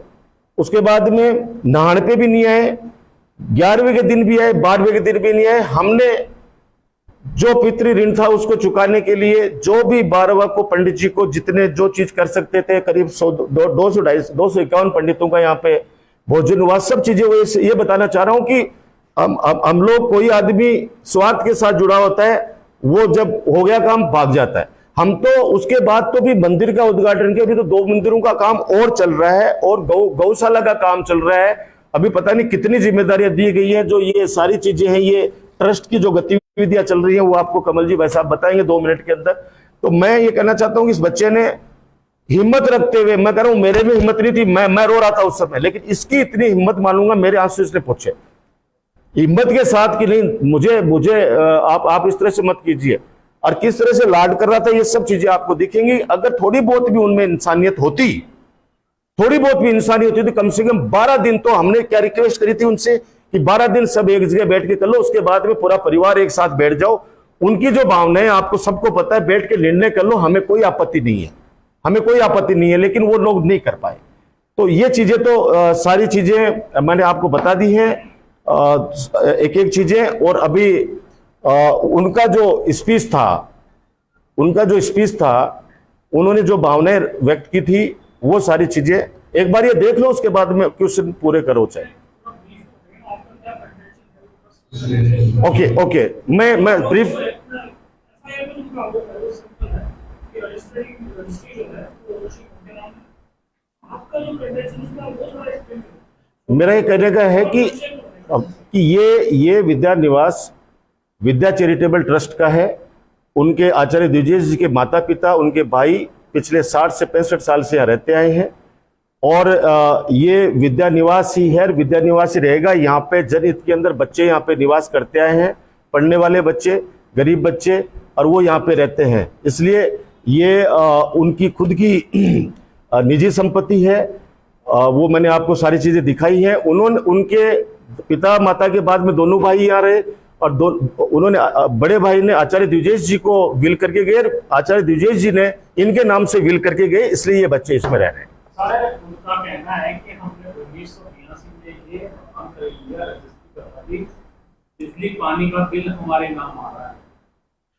उसके बाद में नहाने पे भी नहीं आए, 11वें के दिन भी आए, 12वें के दिन भी नहीं आए। हमने जो पितृ ऋण था उसको चुकाने के लिए जो भी 12वां को पंडित जी को जितने जो चीज कर सकते थे, करीब 251 पंडितों का यहाँ पे भोजन हुआ, सब चीजें हुई। ये बताना चाह रहा हूं कि हम लोग, कोई आदमी स्वार्थ के साथ जुड़ा होता है, वो जब हो गया काम भाग जाता है। हम तो उसके बाद तो भी मंदिर का उद्घाटन किया, अभी तो 2 मंदिरों का काम और चल रहा है और गौशाला का काम चल रहा है। अभी पता नहीं कितनी जिम्मेदारियां दी गई है। जो ये सारी चीजें हैं, ये ट्रस्ट की जो गतिविधियां चल रही हैं, वो आपको कमल जी भाई साहब बताएंगे 2 मिनट के अंदर। तो मैं ये कहना चाहता हूं कि इस बच्चे ने हिम्मत रखते हुए, मैं कह रहा हूं मेरे में हिम्मत नहीं थी, मैं रो रहा था उस समय, लेकिन इसकी इतनी हिम्मत मानूंगा, मेरे आंसू इसने पूछे हिम्मत के साथ कि नहीं, मुझे आप इस तरह से मत कीजिए। और किस तरह से लाड कर रहा था, ये सब चीजें आपको दिखेंगी। अगर थोड़ी बहुत भी उनमें इंसानियत होती, थोड़ी बहुत भी इंसानियत होती, तो कम से कम 12 दिन तो हमने क्या रिक्वेस्ट करी थी उनसे कि 12 दिन सब एक जगह बैठ के कर लो, उसके बाद में पूरा परिवार एक साथ बैठ जाओ। उनकी जो भावनाएं आपको सबको पता है, बैठ के निर्णय कर लो, हमें कोई आपत्ति नहीं है, हमें कोई आपत्ति नहीं है, लेकिन वो लोग नहीं कर पाए। तो ये चीजें तो सारी चीजें मैंने आपको बता दी हैं, एक एक चीजें। और अभी उनका जो स्पीच था, उन्होंने जो भावनाएं व्यक्त की थी, वो सारी चीजें एक बार ये देख लो, उसके बाद में क्वेश्चन पूरे करो चाहे। ओके, मैं ब्रीफ। मेरा ये कहने का है कि ये विद्या निवास विद्या चैरिटेबल ट्रस्ट का है। उनके आचार्य द्विजेश जी के माता पिता, उनके भाई पिछले 60 से 65 साल से यहाँ रहते आए हैं, और ये विद्या निवास ही है, विद्या निवास ही रहेगा। यहाँ पे जनहित के अंदर बच्चे यहाँ पे निवास करते आए हैं, पढ़ने वाले बच्चे, गरीब बच्चे, और वो यहाँ पे रहते हैं। इसलिए ये उनकी खुद की निजी संपत्ति है। वो मैंने आपको सारी चीजें दिखाई है। उनके पिता माता के बाद में दोनों भाई यहाँ रहे, और उन्होंने बड़े भाई ने आचार्य द्विजेश जी को विल करके गए, आचार्य द्विजेश जी ने इनके नाम से विल करके गए, इसलिए ये बच्चे इसमें रह रहे हैं। उनका कहना है कि हमने 1983 में ये काम कर लिया, रजिस्ट्री करवा दी, बिजली पानी का बिल हमारे नाम आ रहा है,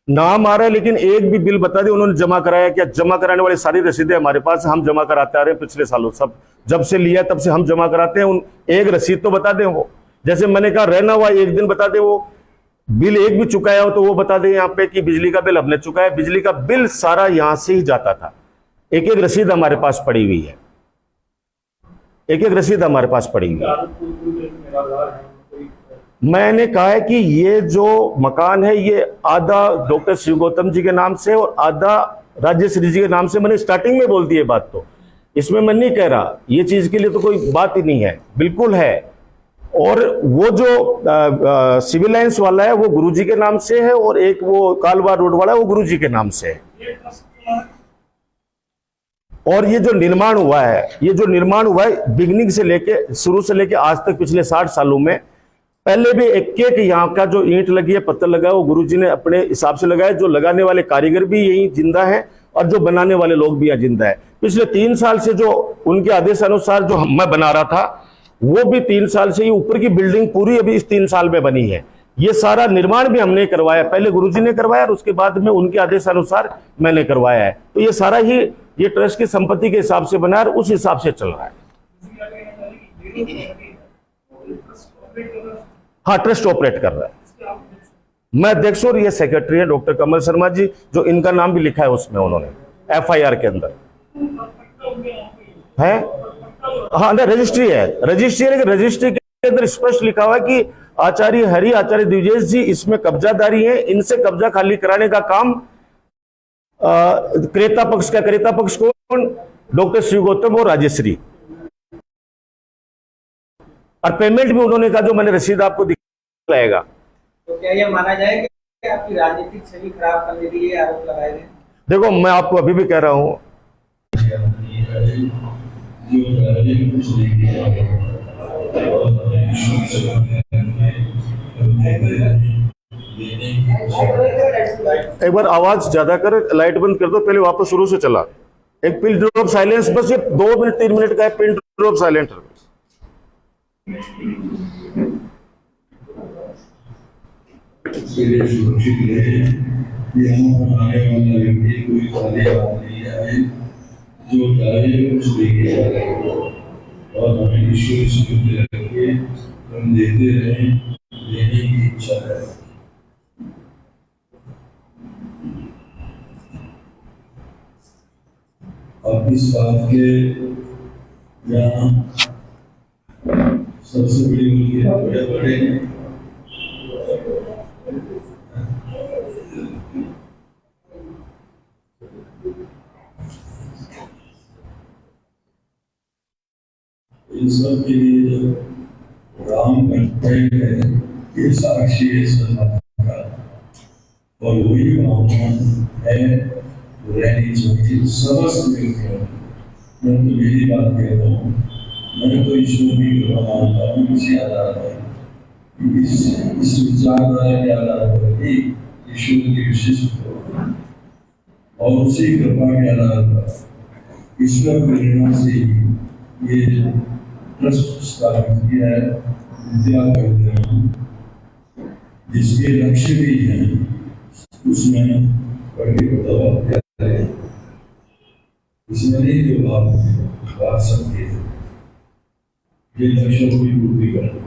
नाम आ रहा है, लेकिन एक भी बिल बता दे उन्होंने जमा कराया क्या? जमा कराने वाली सारी रसीदें हमारे पास, हम जमा कराते आ रहे हैं पिछले सालों, सब जब से लिया तब से हम जमा कराते हैं। एक रसीद तो बता दें वो, जैसे मैंने कहा रहना हुआ एक दिन बता दे, वो बिल एक भी चुकाया हो तो वो बता दे यहाँ पे कि बिजली का बिल हमने चुकाया। बिजली का बिल सारा यहां से ही जाता था, एक एक रसीद हमारे पास पड़ी हुई है, एक एक रसीद हमारे पास पड़ी हुई है। मैंने कहा है कि ये जो मकान है, ये आधा डॉक्टर शिव गौतम जी के नाम से और आधा राजेश्री जी के नाम से। मैंने स्टार्टिंग में बोल दी है बात, तो इसमें मैं नहीं कह रहा, ये चीज के लिए तो कोई बात ही नहीं है, बिल्कुल है। और वो जो सिविल लाइंस वाला है वो गुरुजी के नाम से है, और एक वो कालवा रोड वाला है वो गुरुजी के नाम से है। और ये जो निर्माण हुआ है, बिगिनिंग से लेके, शुरू से लेके आज तक पिछले 60 सालों में, पहले भी एक एक यहाँ का जो ईंट लगी है, पत्थर लगा है, वो गुरुजी ने अपने हिसाब से लगाया। जो लगाने वाले कारीगर भी यही जिंदा है, और जो बनाने वाले लोग भी यहाँ जिंदा है। पिछले 3 साल से जो उनके आदेश अनुसार जो मैं बना रहा था, वो भी 3 साल से ही, ऊपर की बिल्डिंग पूरी अभी इस 3 साल में बनी है। ये सारा निर्माण भी हमने करवाया, पहले गुरुजी ने करवाया और उसके बाद में उनके आदेश अनुसार मैंने करवाया है। तो ये सारा ही ये ट्रस्ट की संपत्ति के हिसाब से बना है, और उस हिसाब से चल रहा है। हाँ, ट्रस्ट ऑपरेट कर रहा है। मैं अध्यक्ष और ये सेक्रेटरी है डॉक्टर कमल शर्मा जी, जो इनका नाम भी लिखा है उसमें, उन्होंने FIR के अंदर है। हाँ, रजिस्ट्री है, लेकिन रजिस्ट्री के अंदर स्पष्ट लिखा हुआ है कि आचार्य हरि, आचार्य द्विजेश जी इसमें कब्जादारी है। इनसे कब्जा खाली कराने का काम क्रेता पक्ष का, क्रेता पक्ष कौन? डॉक्टर शिव गौतम और राजेश्री। और पेमेंट भी उन्होंने कहा, जो मैंने रसीद आपको दिखाएगा। तो क्या यह माना जाए कि आपकी राजनीतिक छवि खराब करने के लिए आरोप लगाए गए? देखो, मैं आपको अभी भी कह रहा हूं, एक बार आवाज ज्यादा कर, लाइट बंद कर दो, पहले वापस शुरू से चला। एक पिन ड्रॉप साइलेंस, बस ये 2 मिनट 3 मिनट का है, पिन ड्रॉप साइलेंट। सुरक्षित रहे, यहाँ आने वाला व्यक्ति कोई खाली हाथ नहीं आए, जो चाहे कुछ लेके जाए, और हमें ईश्वर से जुड़े रखे, हम देते रहें, देने की इच्छा है। अब इस बात के यहाँ सबसे बड़ी उनकी बड़े इन सब के लिए जो राम कंटेंट है, ये साक्षी है सन्माता का, और वही भावना है रहनी चाहिए समस्त व्यक्तियों में। मैं तो मेरी बात कहता हूँ, मैं तो ईश्वर की कृपा मानता हूँ किसी आधार पर, इस विचारधारा के आधार पर ही ईश्वर की विशिष्ट और उसी कृपा के आधार पर ईश्वर प्रेरणा से ही ये ट्रस्ट स्थापित किया है विद्या कल्याण, जिसके लक्ष्य भी हैं उसमें बड़ी बतावा करें, इसमें नहीं जो बात सकती है ये लक्ष्यों की पूर्ति करें।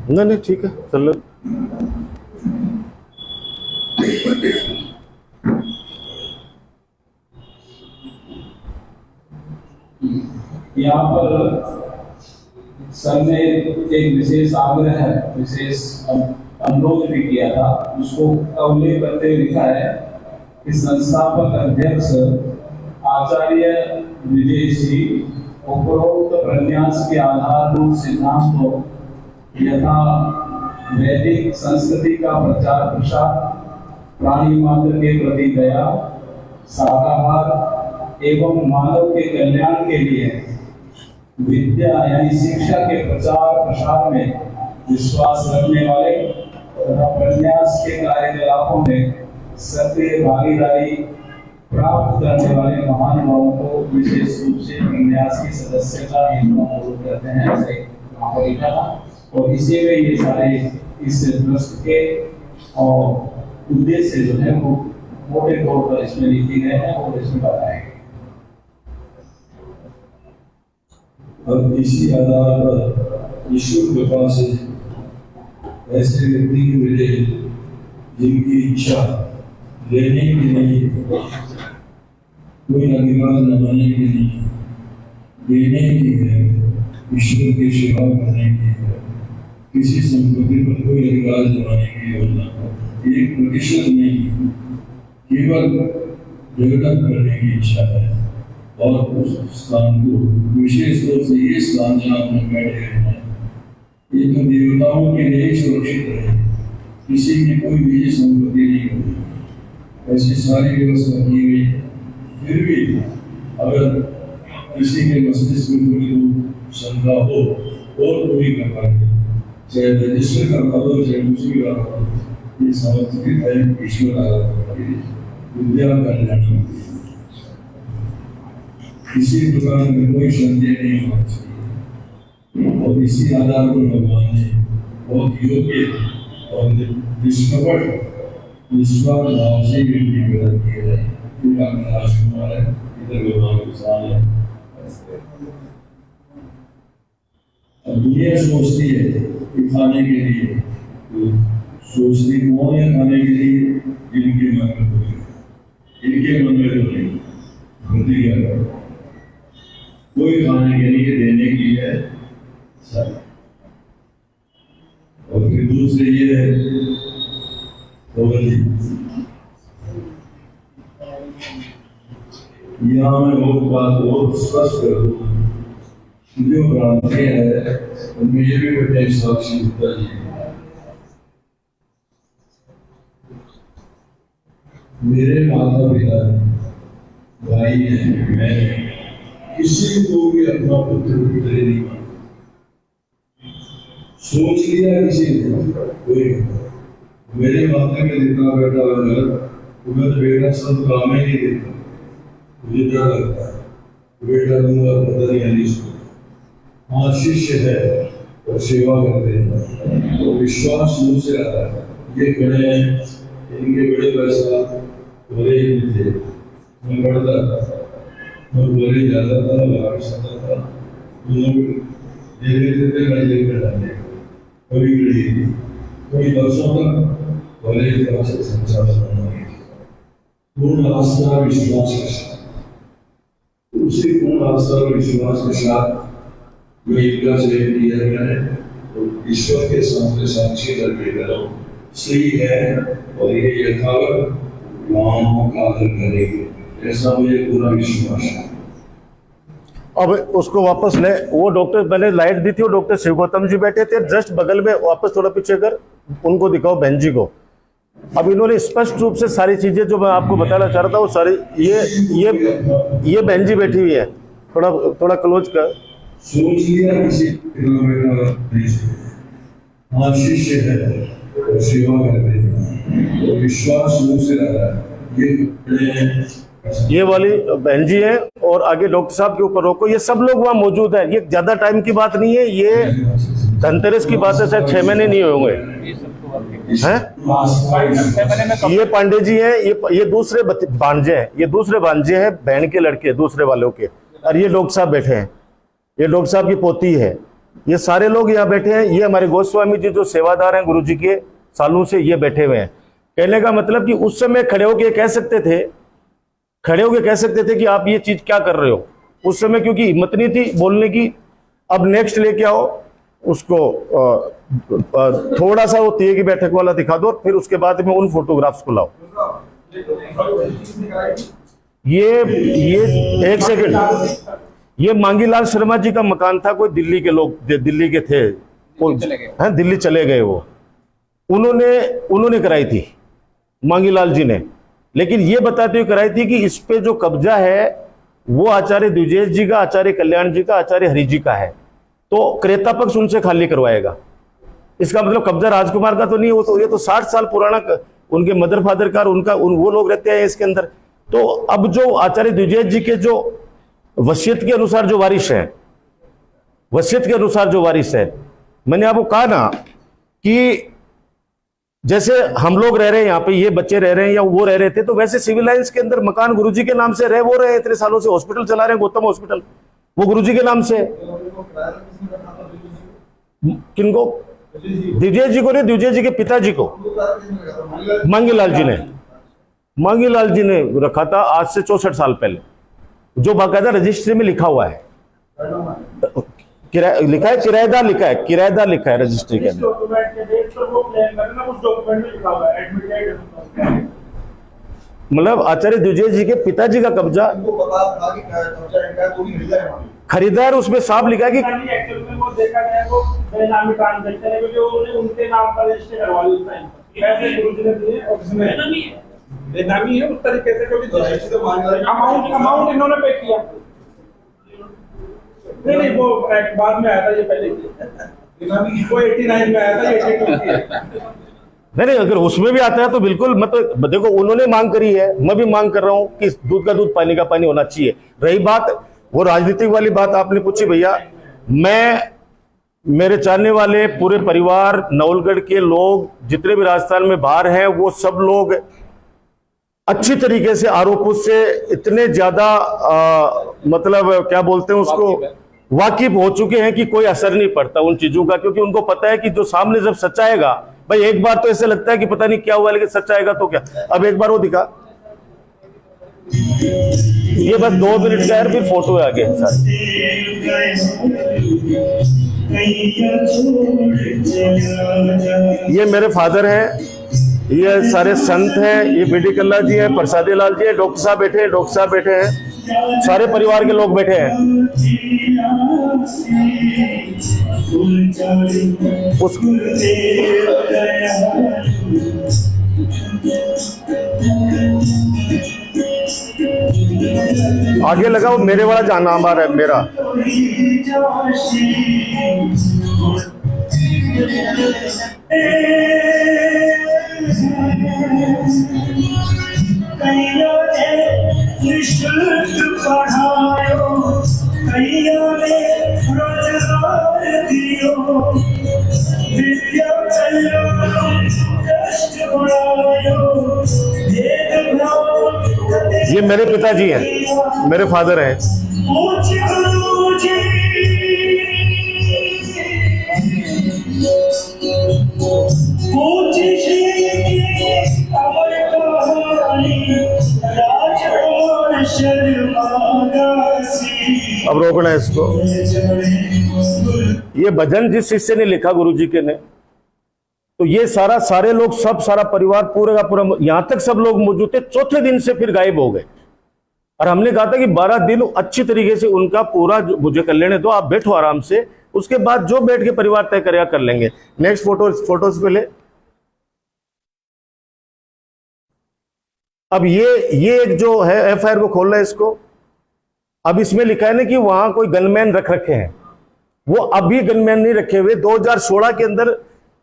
नहीं ठीक है, चल यहाँ पर सर ने एक विशेष आग्रह है, विशेष अनुरोध भी किया था, उसको उल्लेख करते हुए लिखा है कि संस्थापक अध्यक्ष आचार्य विजय सिंह उपरोक्त प्रन्यास के आधारभूत सिद्धांतों यथा वैदिक संस्कृति का प्रचार प्रसार, प्राणी मात्र के प्रति दया, शाकाहार एवं मानव के कल्याण के लिए विद्या यानी शिक्षा के प्रचार प्रसार में विश्वास रखने वाले तथा प्रन्यास के कार्यकलापों में सक्रिय भागीदारी प्राप्त करने वाले महानुभावों को विशेष रूप से प्रन्यास की सदस्यता अनुरोध करते हैं, ऐसे वहाँ पर लिखा था। और इसी में ये सारे इस ट्रस्ट के और उद्देश्य जो है वो मोटे तौर पर इसमें लिखे गए हैं और इसमें बताए गए। अब इसी आधार पर ईश्वर कृपा से ऐसे व्यक्ति को मिले जिनकी इच्छा लेने की नहीं, कोई अधिकार जमाने की नहीं, देने की है, ईश्वर की सेवा करने की है, किसी संपत्ति पर कोई अधिकार जमाने की योजना, एक प्रतिशत नहीं, केवल डेवलप करने की इच्छा है। और उस स्थान को विशेष रूप से ये स्थान जहाँ हम बैठे हैं ये तो देवताओं के लिए सुरक्षित रहे, किसी की कोई निजी संपत्ति नहीं होगी, ऐसी सारी व्यवस्था की गई। फिर भी अगर किसी के मस्तिष्क में कोई शंका हो और कोई करवा दे, चाहे रजिस्टर करवा दो चाहे कुछ भी करवा दो, ये समर्पित है ईश्वर आराधना के लिए, विद्या कल्याण, किसी प्रकार में कोई संदेह नहीं होना चाहिए। और इसी आधार पर भगवान ने बहुत योग्य और निष्कपट निष्पाप भाव से निवेदन किया है। राजकुमार है, इधर भगवान किसान है। अब दुनिया सोचती है कि खाने के लिए, तो सोचती कौन है खाने के लिए? इनके मन में तो नहीं, इनके मन में तो नहीं, प्रतिज्ञा कोई खाने के लिए देने की है सर। और फिर दूसरे ये है यहाँ मैं बहुत बात बहुत स्पष्ट कर दूँ, जो भ्रांति है उनमें ये भी बड़े साक्षी होता जी। मेरे माता पिता भाई है, मैं किसी को भी अपना पुत्र पुत्री नहीं मानता। सोच लिया किसी ने कोई, मेरे माता के जितना बेटा होगा मैं तो बेटा सब काम ही नहीं देता, मुझे डर लगता है बेटा दूंगा पता नहीं है इसको। हाँ शिष्य है और सेवा करते हैं तो विश्वास मुझ से आता है। ये खड़े हैं, इनके बड़े पैसा बड़े ही थे, मैं बढ़ता था और बड़े जाता था, वापस आता था, लोग दे देते थे, मैं लेकर डाले कभी घड़ी कई वर्षों तक बड़े तरह से संचालन होना पूर्ण आस्था विश्वास के साथ, उसी पूर्ण आस्था और विश्वास के साथ जो इनका से किया गया है तो ईश्वर के सामने साक्षी करके करो सही है और ये यथावत गाँव का आदर करेंगे, ऐसा मुझे पूरा विश्वास है। अब उसको वापस ले, वो डॉक्टर, मैंने लाइट दी थी, वो डॉक्टर शिव गौतम जी बैठे थे जस्ट बगल में, वापस थोड़ा पीछे कर, उनको दिखाओ बहन जी को। अब इन्होंने स्पष्ट रूप से सारी चीजें जो मैं आपको बताना चाह रहा था वो सारी, ये बहन जी बैठी हुई है, थोड़ा थोड़ा क्लोज कर। सोच लिया किसी शिष्य है और सेवा करते हैं तो विश्वास मुझ से रहा है। ये वाली बहन जी है और आगे डॉक्टर साहब के ऊपर रोको, ये सब लोग वहाँ मौजूद है। ये ज्यादा टाइम की बात नहीं है, ये धनतेरस की बात है, शायद 6 महीने नहीं होंगे हैं। ये पांडे जी हैं, ये दूसरे भांजे हैं, ये दूसरे भांजे हैं बहन के लड़के दूसरे वालों के, और ये डॉक्टर साहब बैठे हैं, ये डॉक्टर साहब की पोती है। ये सारे लोग यहाँ बैठे हैं। ये हमारे गोस्वामी जी जो सेवादार हैं गुरु जी के सालों से, ये बैठे हुए हैं। कहने का मतलब कि उस समय खड़े होके कह सकते थे कि आप ये चीज क्या कर रहे हो, उस समय क्योंकि हिम्मत नहीं थी बोलने की। अब नेक्स्ट लेके आओ उसको, थोड़ा सा वो तीये की बैठक वाला दिखा दो, फिर उसके बाद में उन फोटोग्राफ्स को लाओ। ये एक सेकंड, ये मांगीलाल शर्मा जी का मकान था, कोई दिल्ली के लोग, दिल्ली के थे, दिल्ली चले गए वो, उन्होंने कराई थी मांगीलाल जी ने, लेकिन ये बताते हुए कराई थी कि इस पे जो कब्जा है वो आचार्य द्विजेश जी का, आचार्य कल्याण जी का, आचार्य हरि जी का है, तो क्रेता पक्ष उनसे खाली करवाएगा। इसका मतलब कब्जा राजकुमार का तो नहीं, ये तो 60 साल पुराना उनके मदर फादर का, वो लोग रहते हैं इसके अंदर। तो अब जो आचार्य द्विजेश जी के जो वसीयत के अनुसार जो वारिस है, मैंने आपको कहा ना कि जैसे हम लोग रह रहे हैं यहाँ पे, ये बच्चे रह रहे हैं या वो रह रहे थे, तो वैसे सिविल लाइंस के अंदर मकान गुरुजी के नाम से वो रहे इतने सालों से, हॉस्पिटल चला रहे हैं, गौतम हॉस्पिटल, वो गुरुजी के नाम से। किनको? द्विजेश जी को नहीं, द्विजेश जी के पिताजी को मांगीलाल जी ने रखा था आज से 64 साल पहले, जो बाकायदा रजिस्ट्री में लिखा हुआ है, किराएदार लिखा है रजिस्ट्री के अंदर। मतलब आचार्य द्विजेश जी के पिताजी का कब्जा, खरीदार उसमें साफ लिखा है कि बेनामी है उस तरीके से, क्योंकि अमाउंट इन्होंने पे किया। नहीं वो बाद में आया था, ये पहले वो 89 में आया था, ये 82 नहीं, अगर उसमें भी आता है तो बिल्कुल, मतलब देखो उन्होंने मांग करी है, मैं भी मांग कर रहा हूं कि दूध का दूध पानी का पानी होना चाहिए। रही बात वो राजनीतिक वाली बात आपने पूछी, भैया मेरे चाहने वाले पूरे परिवार, नवलगढ़ के लोग जितने भी राजस्थान में बाहर हैं, वो सब लोग अच्छी तरीके से आरोपों से इतने ज्यादा मतलब क्या बोलते हैं उसको, वाकिफ हो चुके हैं कि कोई असर नहीं पड़ता उन चीजों का, क्योंकि उनको पता है कि जो सामने जब सच आएगा, भाई एक बार तो ऐसे लगता है कि पता नहीं क्या हुआ, लेकिन सच आएगा तो क्या। अब एक बार वो दिखा, ये बस 2 मिनट का है, फिर फोटो है आगे सर। ये मेरे फादर हैं, ये सारे संत हैं, ये बीडी कल्ला जी हैं, प्रसादी लाल जी हैं, डॉक्टर साहब बैठे हैं, सारे परिवार के लोग बैठे हैं। आगे लगा वो मेरे वाला जहां नाम आ रहा है मेरा। ये मेरे पिताजी हैं, मेरे फादर हैं। अब रोकना है इसको। ये भजन जिस शिष्य ने लिखा गुरु जी के ने, तो ये सारे लोग, सब सारा परिवार पूरा का पूरा, यहां तक सब लोग मौजूद थे। चौथे दिन से फिर गायब हो गए और हमने कहा था कि 12 दिन अच्छी तरीके से उनका पूरा मुझे कर लेने दो, आप बैठो आराम से, उसके बाद जो बैठ के परिवार तय करेगा कर लेंगे। नेक्स्ट फोटोज पे ले। अब ये एक जो है एफआईआर को खोल रहा है इसको। अब इसमें लिखा है ना कि वहां कोई गनमैन रख रखे हैं, वो अभी गनमैन नहीं रखे हुए। 2016 के अंदर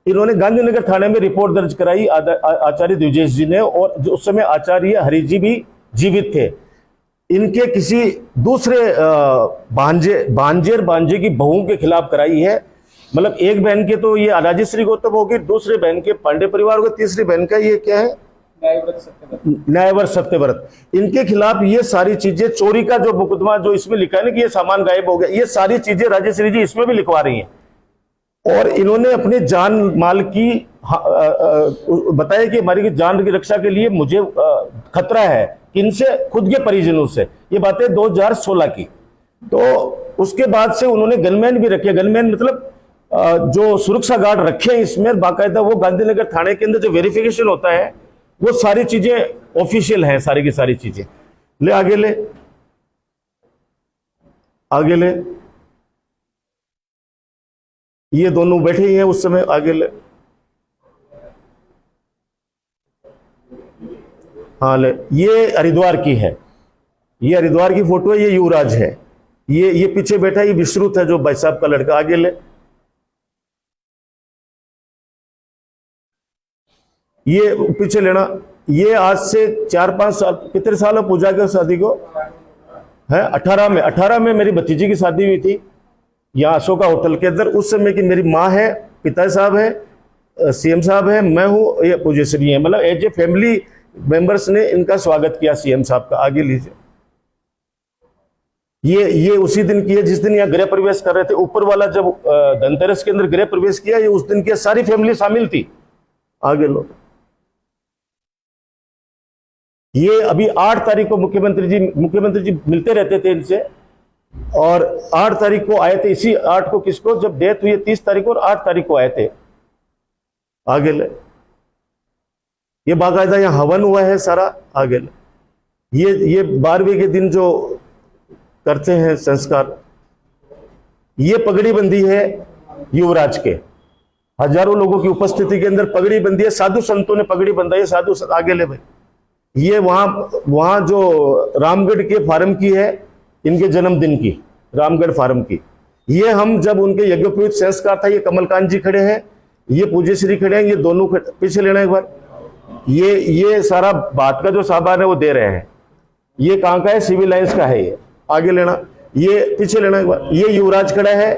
इन्होंने गांधीनगर थाने में रिपोर्ट दर्ज कराई आचार्य द्विजेश जी ने, और जो उस समय आचार्य हरि जी भी जीवित थे। इनके किसी दूसरे भांजे की बहू के खिलाफ कराई है। मतलब एक बहन के तो ये राजश्री गौतम होगी, दूसरे बहन के पांडे परिवार होगा, तीसरी बहन का ये क्या है, न्यायव्रत सत्यव्रत। इनके खिलाफ ये सारी चीजें, चोरी का जो मुकदमा जो इसमें लिखा है ना कि ये सामान गायब हो गया, ये सारी चीजें राजश्री जी इसमें भी लिखवा रही हैं। और इन्होंने अपने जान माल की बताया कि हमारी जान की रक्षा के लिए मुझे खतरा है, इनसे खुद के परिजनों से। ये बातें 2016 की। तो उसके बाद से उन्होंने गनमैन भी रखे। गनमैन मतलब जो सुरक्षा गार्ड रखे हैं इसमें बाकायदा, वो गांधीनगर थाने के अंदर जो वेरिफिकेशन होता है वो सारी चीजें ऑफिशियल हैं, सारी की सारी चीजें। ले आगे ले, आगे ले। ये दोनों बैठे ही हैं उस समय, आगे ले। हाँ ले, ये हरिद्वार की है, ये हरिद्वार की फोटो है। ये युवराज है, ये पीछे बैठा है, ये विश्रुत है जो भाई साहब का लड़का। आगे ले। ये पीछे लेना। ये आज से 4-5 साल, कितने साल हो पूजा के शादी को है? 18 में मेरी भतीजी की शादी हुई थी यहाँ अशोका होटल के अंदर। उस समय की मेरी माँ है, पिता साहब है, सीएम साहब है, मैं हूँ, ये पूज्यश्री है। मतलब एज ए फैमिली मेंबर्स ने इनका स्वागत किया सीएम साहब का। आगे लीजिए। ये उसी दिन की है जिस दिन यहाँ गृह प्रवेश कर रहे थे। ऊपर वाला जब धनतेरस के अंदर गृह प्रवेश किया, ये उस दिन की सारी फैमिली शामिल थी। आगे लो। ये अभी 8 तारीख को मुख्यमंत्री जी मिलते रहते थे इनसे, और 8 तारीख को आए थे। इसी 8 को किसको, जब डेथ हुई है 30 तारीख को, और 8 तारीख को आए थे। आगे ले। ये बाकायदा यहाँ हवन हुआ है सारा। आगे ले। ये 12वीं के दिन जो करते हैं संस्कार, ये पगड़ी बंदी है युवराज के। हजारों लोगों की उपस्थिति के अंदर पगड़ी बंदी है, साधु संतों ने पगड़ी बंधाई है। साधु संत। आगे ले भाई। ये वहां जो रामगढ़ के फार्म की है, इनके जन्मदिन की, रामगढ़ फार्म की। ये हम जब उनके यज्ञोपवीत संस्कार था, ये कमलकांत जी खड़े हैं, ये पूज्यश्री खड़े हैं, ये दोनों पीछे लेना एक बार। ये सारा बात का जो सामान है वो दे रहे हैं। ये कहाँ का है? सिविल लाइंस का है। ये आगे लेना। ये पीछे लेना एक बार। ये युवराज खड़ा है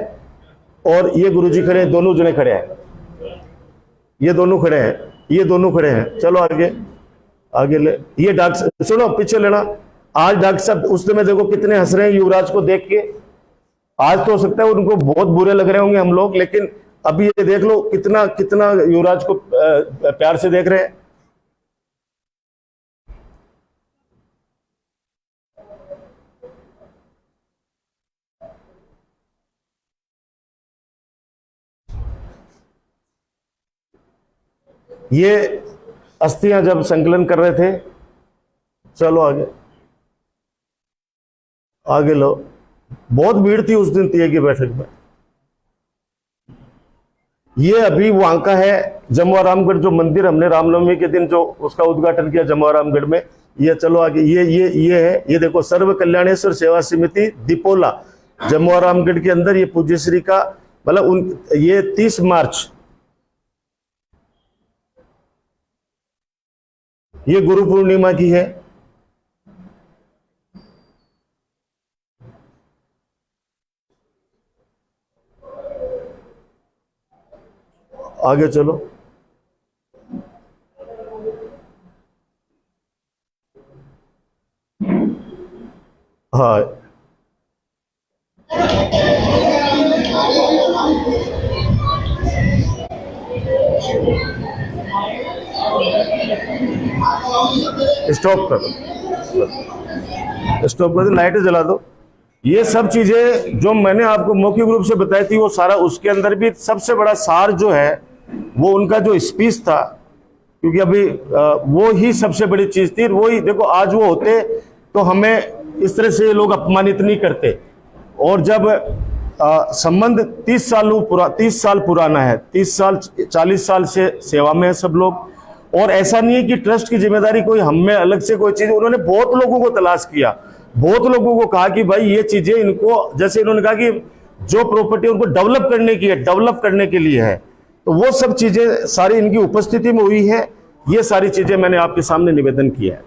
और ये गुरुजी खड़े हैं, दोनों जने खड़े हैं। ये दोनों खड़े हैं, ये दोनों खड़े हैं। चलो आगे, आगे ले। ये डॉक्टर, सुनो पीछे लेना। आज डॉक्टर साहब उस समय देखो कितने हंस रहे हैं युवराज को देख के। आज तो हो सकता है उनको बहुत बुरे लग रहे होंगे हम लोग, लेकिन अभी ये देख लो कितना कितना युवराज को प्यार से देख रहे हैं। ये अस्थियां जब संकलन कर रहे थे। चलो आगे, आगे लो। बहुत भीड़ थी उस दिन तिये की बैठक में। ये अभी वहां का है जमुआ रामगढ़, जो मंदिर हमने रामनवमी के दिन जो उसका उद्घाटन किया जमुआ रामगढ़ में। ये चलो आगे। ये है, ये देखो, सर्व कल्याणेश्वर सेवा समिति दीपोला जमुआ रामगढ़ के अंदर। ये पूज्यश्री का मतलब ये 30 मार्च, ये गुरु पूर्णिमा की है। आगे चलो। हाँ, स्टॉप कर दो, स्टॉप कर दो, लाइटें जला दो। ये सब चीजें जो मैंने आपको मौखिक रूप से बताई थी, वो सारा उसके अंदर भी सबसे बड़ा सार जो है वो उनका जो स्पीच था, क्योंकि अभी वो ही सबसे बड़ी चीज थी। वो ही देखो, आज वो होते तो हमें इस तरह से लोग अपमानित नहीं करते। और जब संबंध 30 साल पुराना है, 30 साल 40 साल से सेवा में है सब लोग, और ऐसा नहीं है कि ट्रस्ट की जिम्मेदारी कोई हम में अलग से कोई चीज। उन्होंने बहुत लोगों को तलाश किया, बहुत लोगों को कहा कि भाई ये चीजें इनको, जैसे इन्होंने कहा कि जो प्रॉपर्टी उनको डेवलप करने की है, डेवलप करने के लिए है, तो वो सब चीजें सारी इनकी उपस्थिति में हुई है। ये सारी चीजें मैंने आपके सामने निवेदन किया है।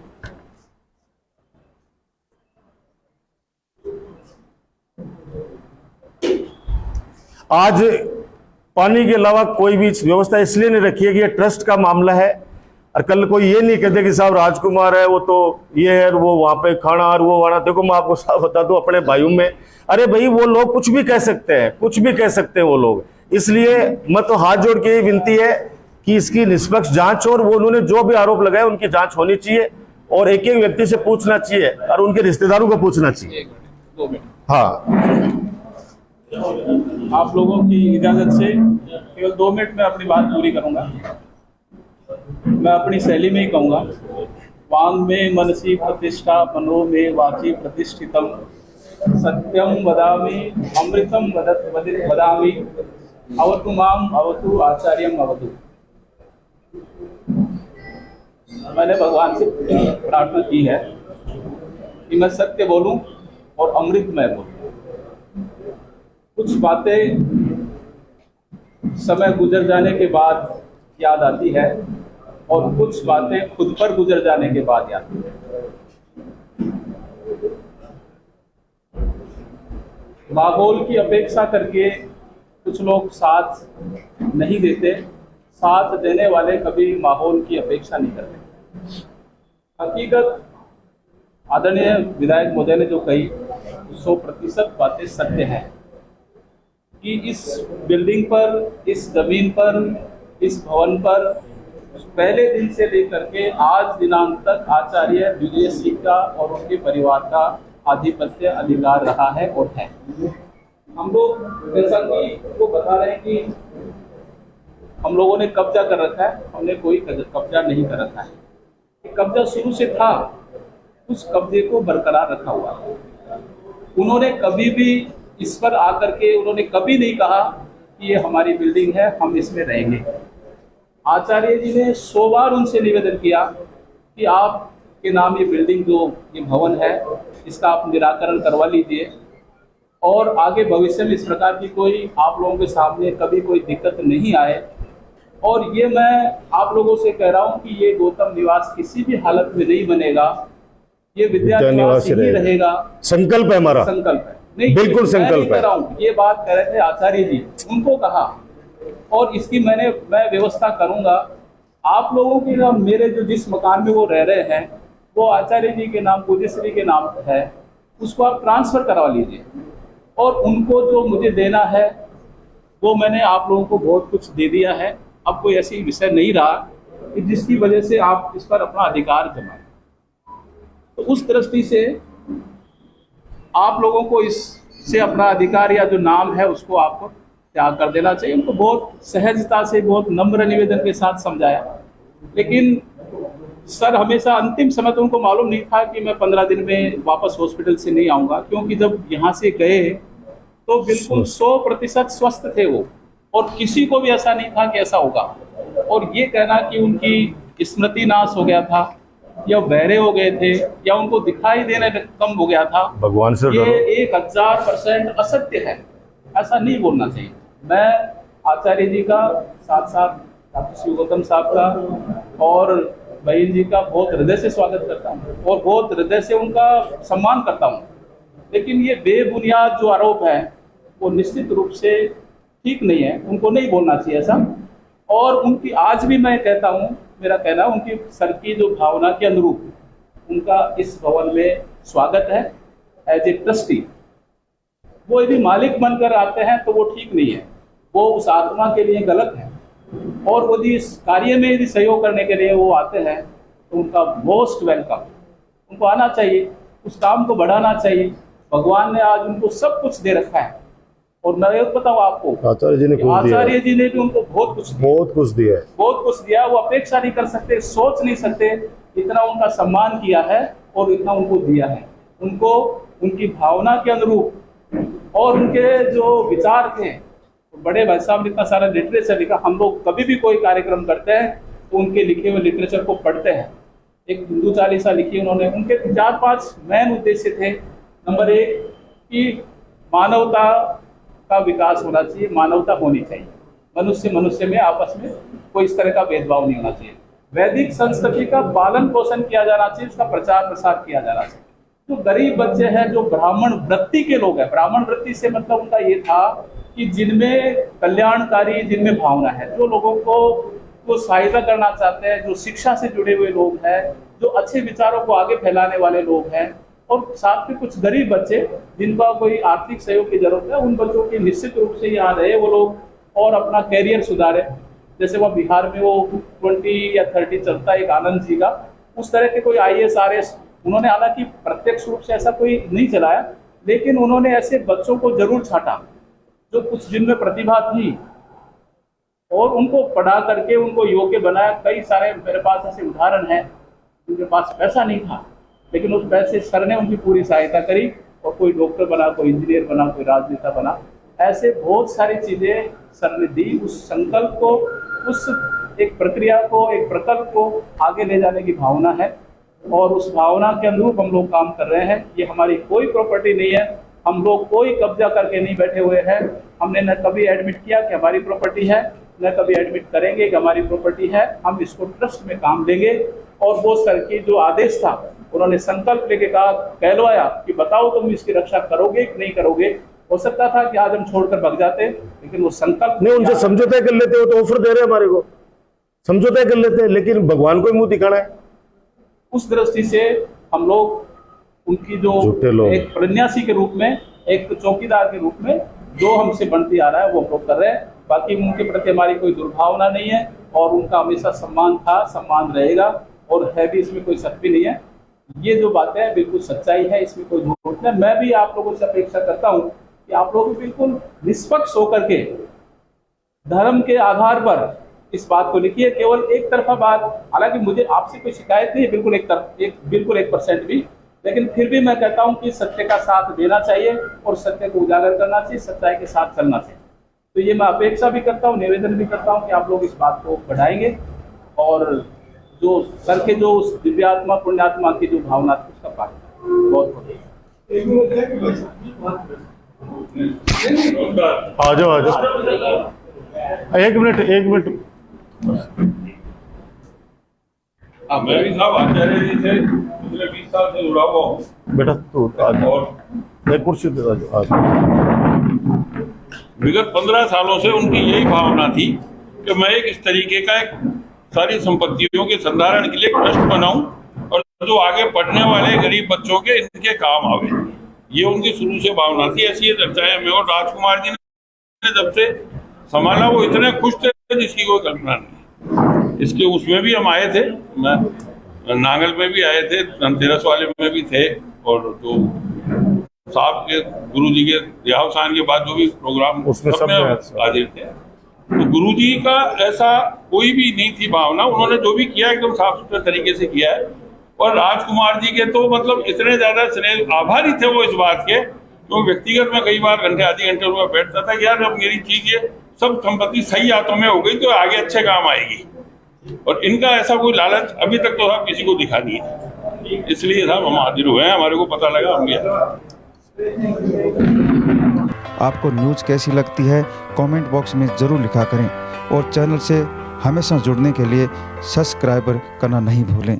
आज पानी के अलावा कोई भी व्यवस्था इसलिए नहीं रखी है कि ये ट्रस्ट का मामला है, और कल कोई ये नहीं कहते कि साहब राजकुमार है, वो तो ये है, वो वहां पे खाना और वो वाना। देखो मैं आपको साफ बता दूं, अपने भाइयों में, अरे भाई वो लोग कुछ भी कह सकते हैं, कुछ भी कह सकते हैं वो लोग। इसलिए मैं तो हाथ जोड़ के ये विनती है कि इसकी निष्पक्ष जांच, और वो उन्होंने जो भी आरोप लगाए उनकी जांच होनी चाहिए, और एक एक व्यक्ति से पूछना चाहिए और उनके रिश्तेदारों को पूछना चाहिए। हाँ, आप लोगों की इजाजत से केवल 2 मिनट में अपनी बात पूरी करूंगा। मैं अपनी शैली में ही कहूंगा। वांग में मनसी प्रतिष्ठा, मनो में वाची प्रतिष्ठितम, सत्यम वदामि अमृतम वदामि, अवतु माम अवतु आचार्यम अवतु। मैंने भगवान से प्रार्थना की है कि मैं सत्य बोलूं और अमृतमय बोलूं। कुछ बातें समय गुजर जाने के बाद याद आती है, और कुछ बातें खुद पर गुजर जाने के बाद याद आती है। माहौल की अपेक्षा करके कुछ लोग साथ नहीं देते, साथ देने वाले कभी माहौल की अपेक्षा नहीं करते। हकीकत आदरणीय विधायक महोदय ने जो कही 100% बातें सत्य हैं कि इस बिल्डिंग पर, इस जमीन पर, इस भवन पर पहले दिन से लेकर के आज दिनांक तक आचार्य विजय सिंह का और उनके परिवार का आधिपत्य अधिकार रहा है और है। हम लोग जैसा कि वो बता रहे हैं कि हम लोगों ने कब्जा कर रखा है, हमने कोई कब्जा नहीं कर रखा है। कब्जा शुरू से था, उस कब्जे को बरकरार रखा हुआ है। उन्होंने कभी भी इस पर आकर के उन्होंने कभी नहीं कहा कि ये हमारी बिल्डिंग है, हम इसमें रहेंगे। आचार्य जी ने 100 बार उनसे निवेदन किया कि आपके नाम ये बिल्डिंग, जो ये भवन है, इसका आप निराकरण करवा लीजिए, और आगे भविष्य में इस प्रकार की कोई आप लोगों के सामने कभी कोई दिक्कत नहीं आए। और ये मैं आप लोगों से कह रहा हूँ कि ये गौतम निवास किसी भी हालत में नहीं बनेगा, ये विद्या निवास ही रहेगा। संकल्प है हमारा, संकल्प है। नहीं, बिल्कुल संकल्प है। ये बात कह रहे थे आचार्य जी, उनको कहा, और इसकी मैं व्यवस्था करूंगा। आप लोगों की मेरे जो जिस मकान में वो रह रहे हैं, वो आचार्य जी के नाम, पूज्यश्री के नाम है, उसको आप ट्रांसफर करवा लीजिए, और उनको जो मुझे देना है वो मैंने आप लोगों को बहुत कुछ दे दिया है। अब कोई ऐसी विषय नहीं रहा कि जिसकी वजह से आप इस पर अपना अधिकार जमाएं। तो उस दृष्टि से आप लोगों को इससे अपना अधिकार या जो नाम है उसको आपको त्याग कर देना चाहिए। उनको बहुत सहजता से, बहुत नम्र निवेदन के साथ समझाया, लेकिन सर हमेशा अंतिम समय तो उनको मालूम नहीं था कि मैं 15 दिन में वापस हॉस्पिटल से नहीं आऊँगा, क्योंकि जब यहाँ से गए तो बिल्कुल 100% स्वस्थ थे वो, और किसी को भी ऐसा नहीं था कि ऐसा होगा। और ये कहना कि उनकी स्मृति नाश हो गया था, या बहरे हो गए थे, या उनको दिखाई देना कम हो गया था, भगवान से ये डरो। 1000% असत्य है। ऐसा नहीं बोलना चाहिए। मैं आचार्य जी का, साथ साथ डॉक्टर शिव गौतम साहब का और बहन जी का बहुत हृदय से स्वागत करता हूँ, और बहुत हृदय से उनका सम्मान करता हूँ। लेकिन ये बेबुनियाद जो आरोप है वो निश्चित रूप से ठीक नहीं है, उनको नहीं बोलना चाहिए ऐसा। और उनकी आज भी मैं कहता हूँ, मेरा कहना है, उनकी सर की जो भावना के अनुरूप उनका इस भवन में स्वागत है एज ए ट्रस्टी। वो यदि मालिक बनकर आते हैं तो वो ठीक नहीं है, वो उस आत्मा के लिए गलत है। और यदि इस कार्य में यदि सहयोग करने के लिए वो आते हैं तो उनका मोस्ट वेलकम, उनको आना चाहिए, उस काम को बढ़ाना चाहिए। भगवान ने आज उनको सब कुछ दे रखा है। और मैं ये बताऊं आपको, आचार्य जी ने खूब दिया आचार्य है, जी ने भी उनको बहुत कुछ दिया, बहुत कुछ दिया है। बहुत कुछ दिया। वो अपेक्षा नहीं कर सकते, सोच नहीं सकते, इतना उनका सम्मान किया है और इतना उनको दिया है। उनको उनकी भावना के अनुरूप और उनके जो विचार थे, बड़े भाई साहब ने इतना सारा लिटरेचर लिखा। हम लोग कभी भी कोई कार्यक्रम करते हैं तो उनके लिखे हुए लिटरेचर को पढ़ते हैं। एक हिंदू चालीसा लिखी उन्होंने। उनके 4-5 मेन उद्देश्य थे। नंबर 1 कि मानवता का विकास होना चाहिए, मानवता होनी चाहिए, मनुष्य में आपस में कोई इस तरह का भेदभाव नहीं होना चाहिए। वैदिक संस्कृति का पालन पोषण किया जाना चाहिए, उसका प्रचार प्रसार किया जाना चाहिए। जो गरीब बच्चे हैं, जो ब्राह्मण वृत्ति के लोग हैं, ब्राह्मण वृत्ति से मतलब उनका ये था कि जिनमें कल्याणकारी, जिनमें भावना है, जो लोगों को सहायता करना चाहते हैं, जो शिक्षा से जुड़े हुए लोग हैं, जो अच्छे विचारों को आगे फैलाने वाले लोग हैं, और साथ में कुछ गरीब बच्चे जिनका कोई आर्थिक सहयोग की जरूरत है, उन बच्चों की निश्चित रूप से यहाँ रहे वो लोग और अपना कैरियर सुधारे। जैसे वह बिहार में वो 20 या 30 चलता है एक आनंद जी का, उस तरह के कोई IAS RS उन्होंने, हालांकि प्रत्यक्ष रूप से ऐसा कोई नहीं चलाया, लेकिन उन्होंने ऐसे बच्चों को जरूर छांटा जो कुछ जिनमें प्रतिभा थी और उनको पढ़ा करके उनको योग्य बनाया। कई सारे मेरे पास ऐसे उदाहरण हैं जिनके पास पैसा नहीं था, लेकिन उस पैसे सर ने उनकी पूरी सहायता करी और कोई डॉक्टर बना, कोई इंजीनियर बना, कोई राजनेता बना। ऐसे बहुत सारी चीजें सर ने दी। उस संकल्प को, उस एक प्रक्रिया को, एक प्रकल्प को आगे ले जाने की भावना है और उस भावना के अनुरूप हम लोग काम कर रहे हैं। ये हमारी कोई प्रॉपर्टी नहीं है, हम लोग कोई कब्जा करके नहीं बैठे हुए हैं। हमने न कभी एडमिट किया कि हमारी प्रॉपर्टी है, न कभी एडमिट करेंगे कि हमारी प्रॉपर्टी है। हम इसको ट्रस्ट में काम देंगे। और वो सर की जो आदेश था, उन्होंने संकल्प लेके कहा, कहलवाया कि बताओ तुम इसकी रक्षा करोगे कि नहीं करोगे। हो सकता था कि आज हम छोड़कर भाग जाते, लेकिन वो संकल्प नहीं, उनसे समझौता कर लेते हो तो ऑफर दे रहे हैं हमारे को, समझौता कर लेते हैं, लेकिन भगवान को ही मुंह दिखाना है। उस दृष्टि से हम लोग उनकी जो एक प्रन्यासी के रूप में, एक चौकीदार के रूप में जो हमसे बनती आ रहा है वो हम लोग कर रहे हैं। बाकी उनके प्रति हमारी कोई दुर्भावना नहीं है और उनका हमेशा सम्मान था, सम्मान रहेगा और है भी, इसमें कोई शक भी नहीं है। ये जो बातें हैं बिल्कुल सच्चाई है, इसमें कोई झूठ नहीं। मैं भी आप लोगों से अपेक्षा करता हूँ कि आप लोग बिल्कुल निष्पक्ष होकर के धर्म के आधार पर इस बात को लिखिए। केवल एक तरफा बात, हालांकि मुझे आपसे कोई शिकायत नहीं है बिल्कुल 1% भी, लेकिन फिर भी मैं कहता हूं कि सत्य का साथ देना चाहिए और सत्य को उजागर करना चाहिए, सच्चाई के साथ चलना चाहिए। तो ये मैं अपेक्षा भी करता हूं, निवेदन भी करता हूं कि आप लोग इस बात को बढ़ाएंगे और जो सर के जो उस दिव्यात्मा पुण्यात्मा की जो भावना थी उसका पालन। बहुत बहुत आ जाओ। एक मिनट मैं भी साहब आचार्य जी से पिछले 20 साल से जुड़ा हुआ हूँ बेटा, तू और एक कुर्सी दे दो। विगत 15 सालों से उनकी यही भावना थी कि मैं एक इस तरीके का एक सारी संपत्तियों के संधारण के लिए ट्रस्ट बनाऊं और जो आगे पढ़ने वाले गरीब बच्चों के इनके काम आवे। ये उनकी शुरू से भावना थी। ऐसी ये चर्चाएं में और राजकुमार जी ने जब से संभाला वो इतने खुश थे जिसकी कोई कल्पना नहीं। इसके उसमें भी हम आए थे, मैं नांगल में भी आए थे, धनतेरस वाले में भी थे और जो साहब के गुरु जी के देहावसान के बाद जो भी प्रोग्राम उसमें सब हाजिर थे। तो गुरु जी का ऐसा कोई भी नहीं थी भावना। उन्होंने जो भी किया एकदम साफ सुथरे तरीके से किया है। और राजकुमार जी के तो मतलब इतने ज्यादा स्नेह आभारी थे वो इस बात के, तो व्यक्तिगत में कई बार घंटे आधे घंटे में बैठता था कि यार अब मेरी चीज ये सब संपत्ति सही हाथों में हो गई तो आगे अच्छे काम आएगी। और इनका ऐसा कोई लालच अभी तक तो साहब किसी को दिखा नहीं है। इसलिए साहब हम हाजिर हुए हैं, हमारे को पता लगा हम गए। आपको न्यूज़ कैसी लगती है कमेंट बॉक्स में ज़रूर लिखा करें और चैनल से हमेशा जुड़ने के लिए सब्सक्राइब करना नहीं भूलें।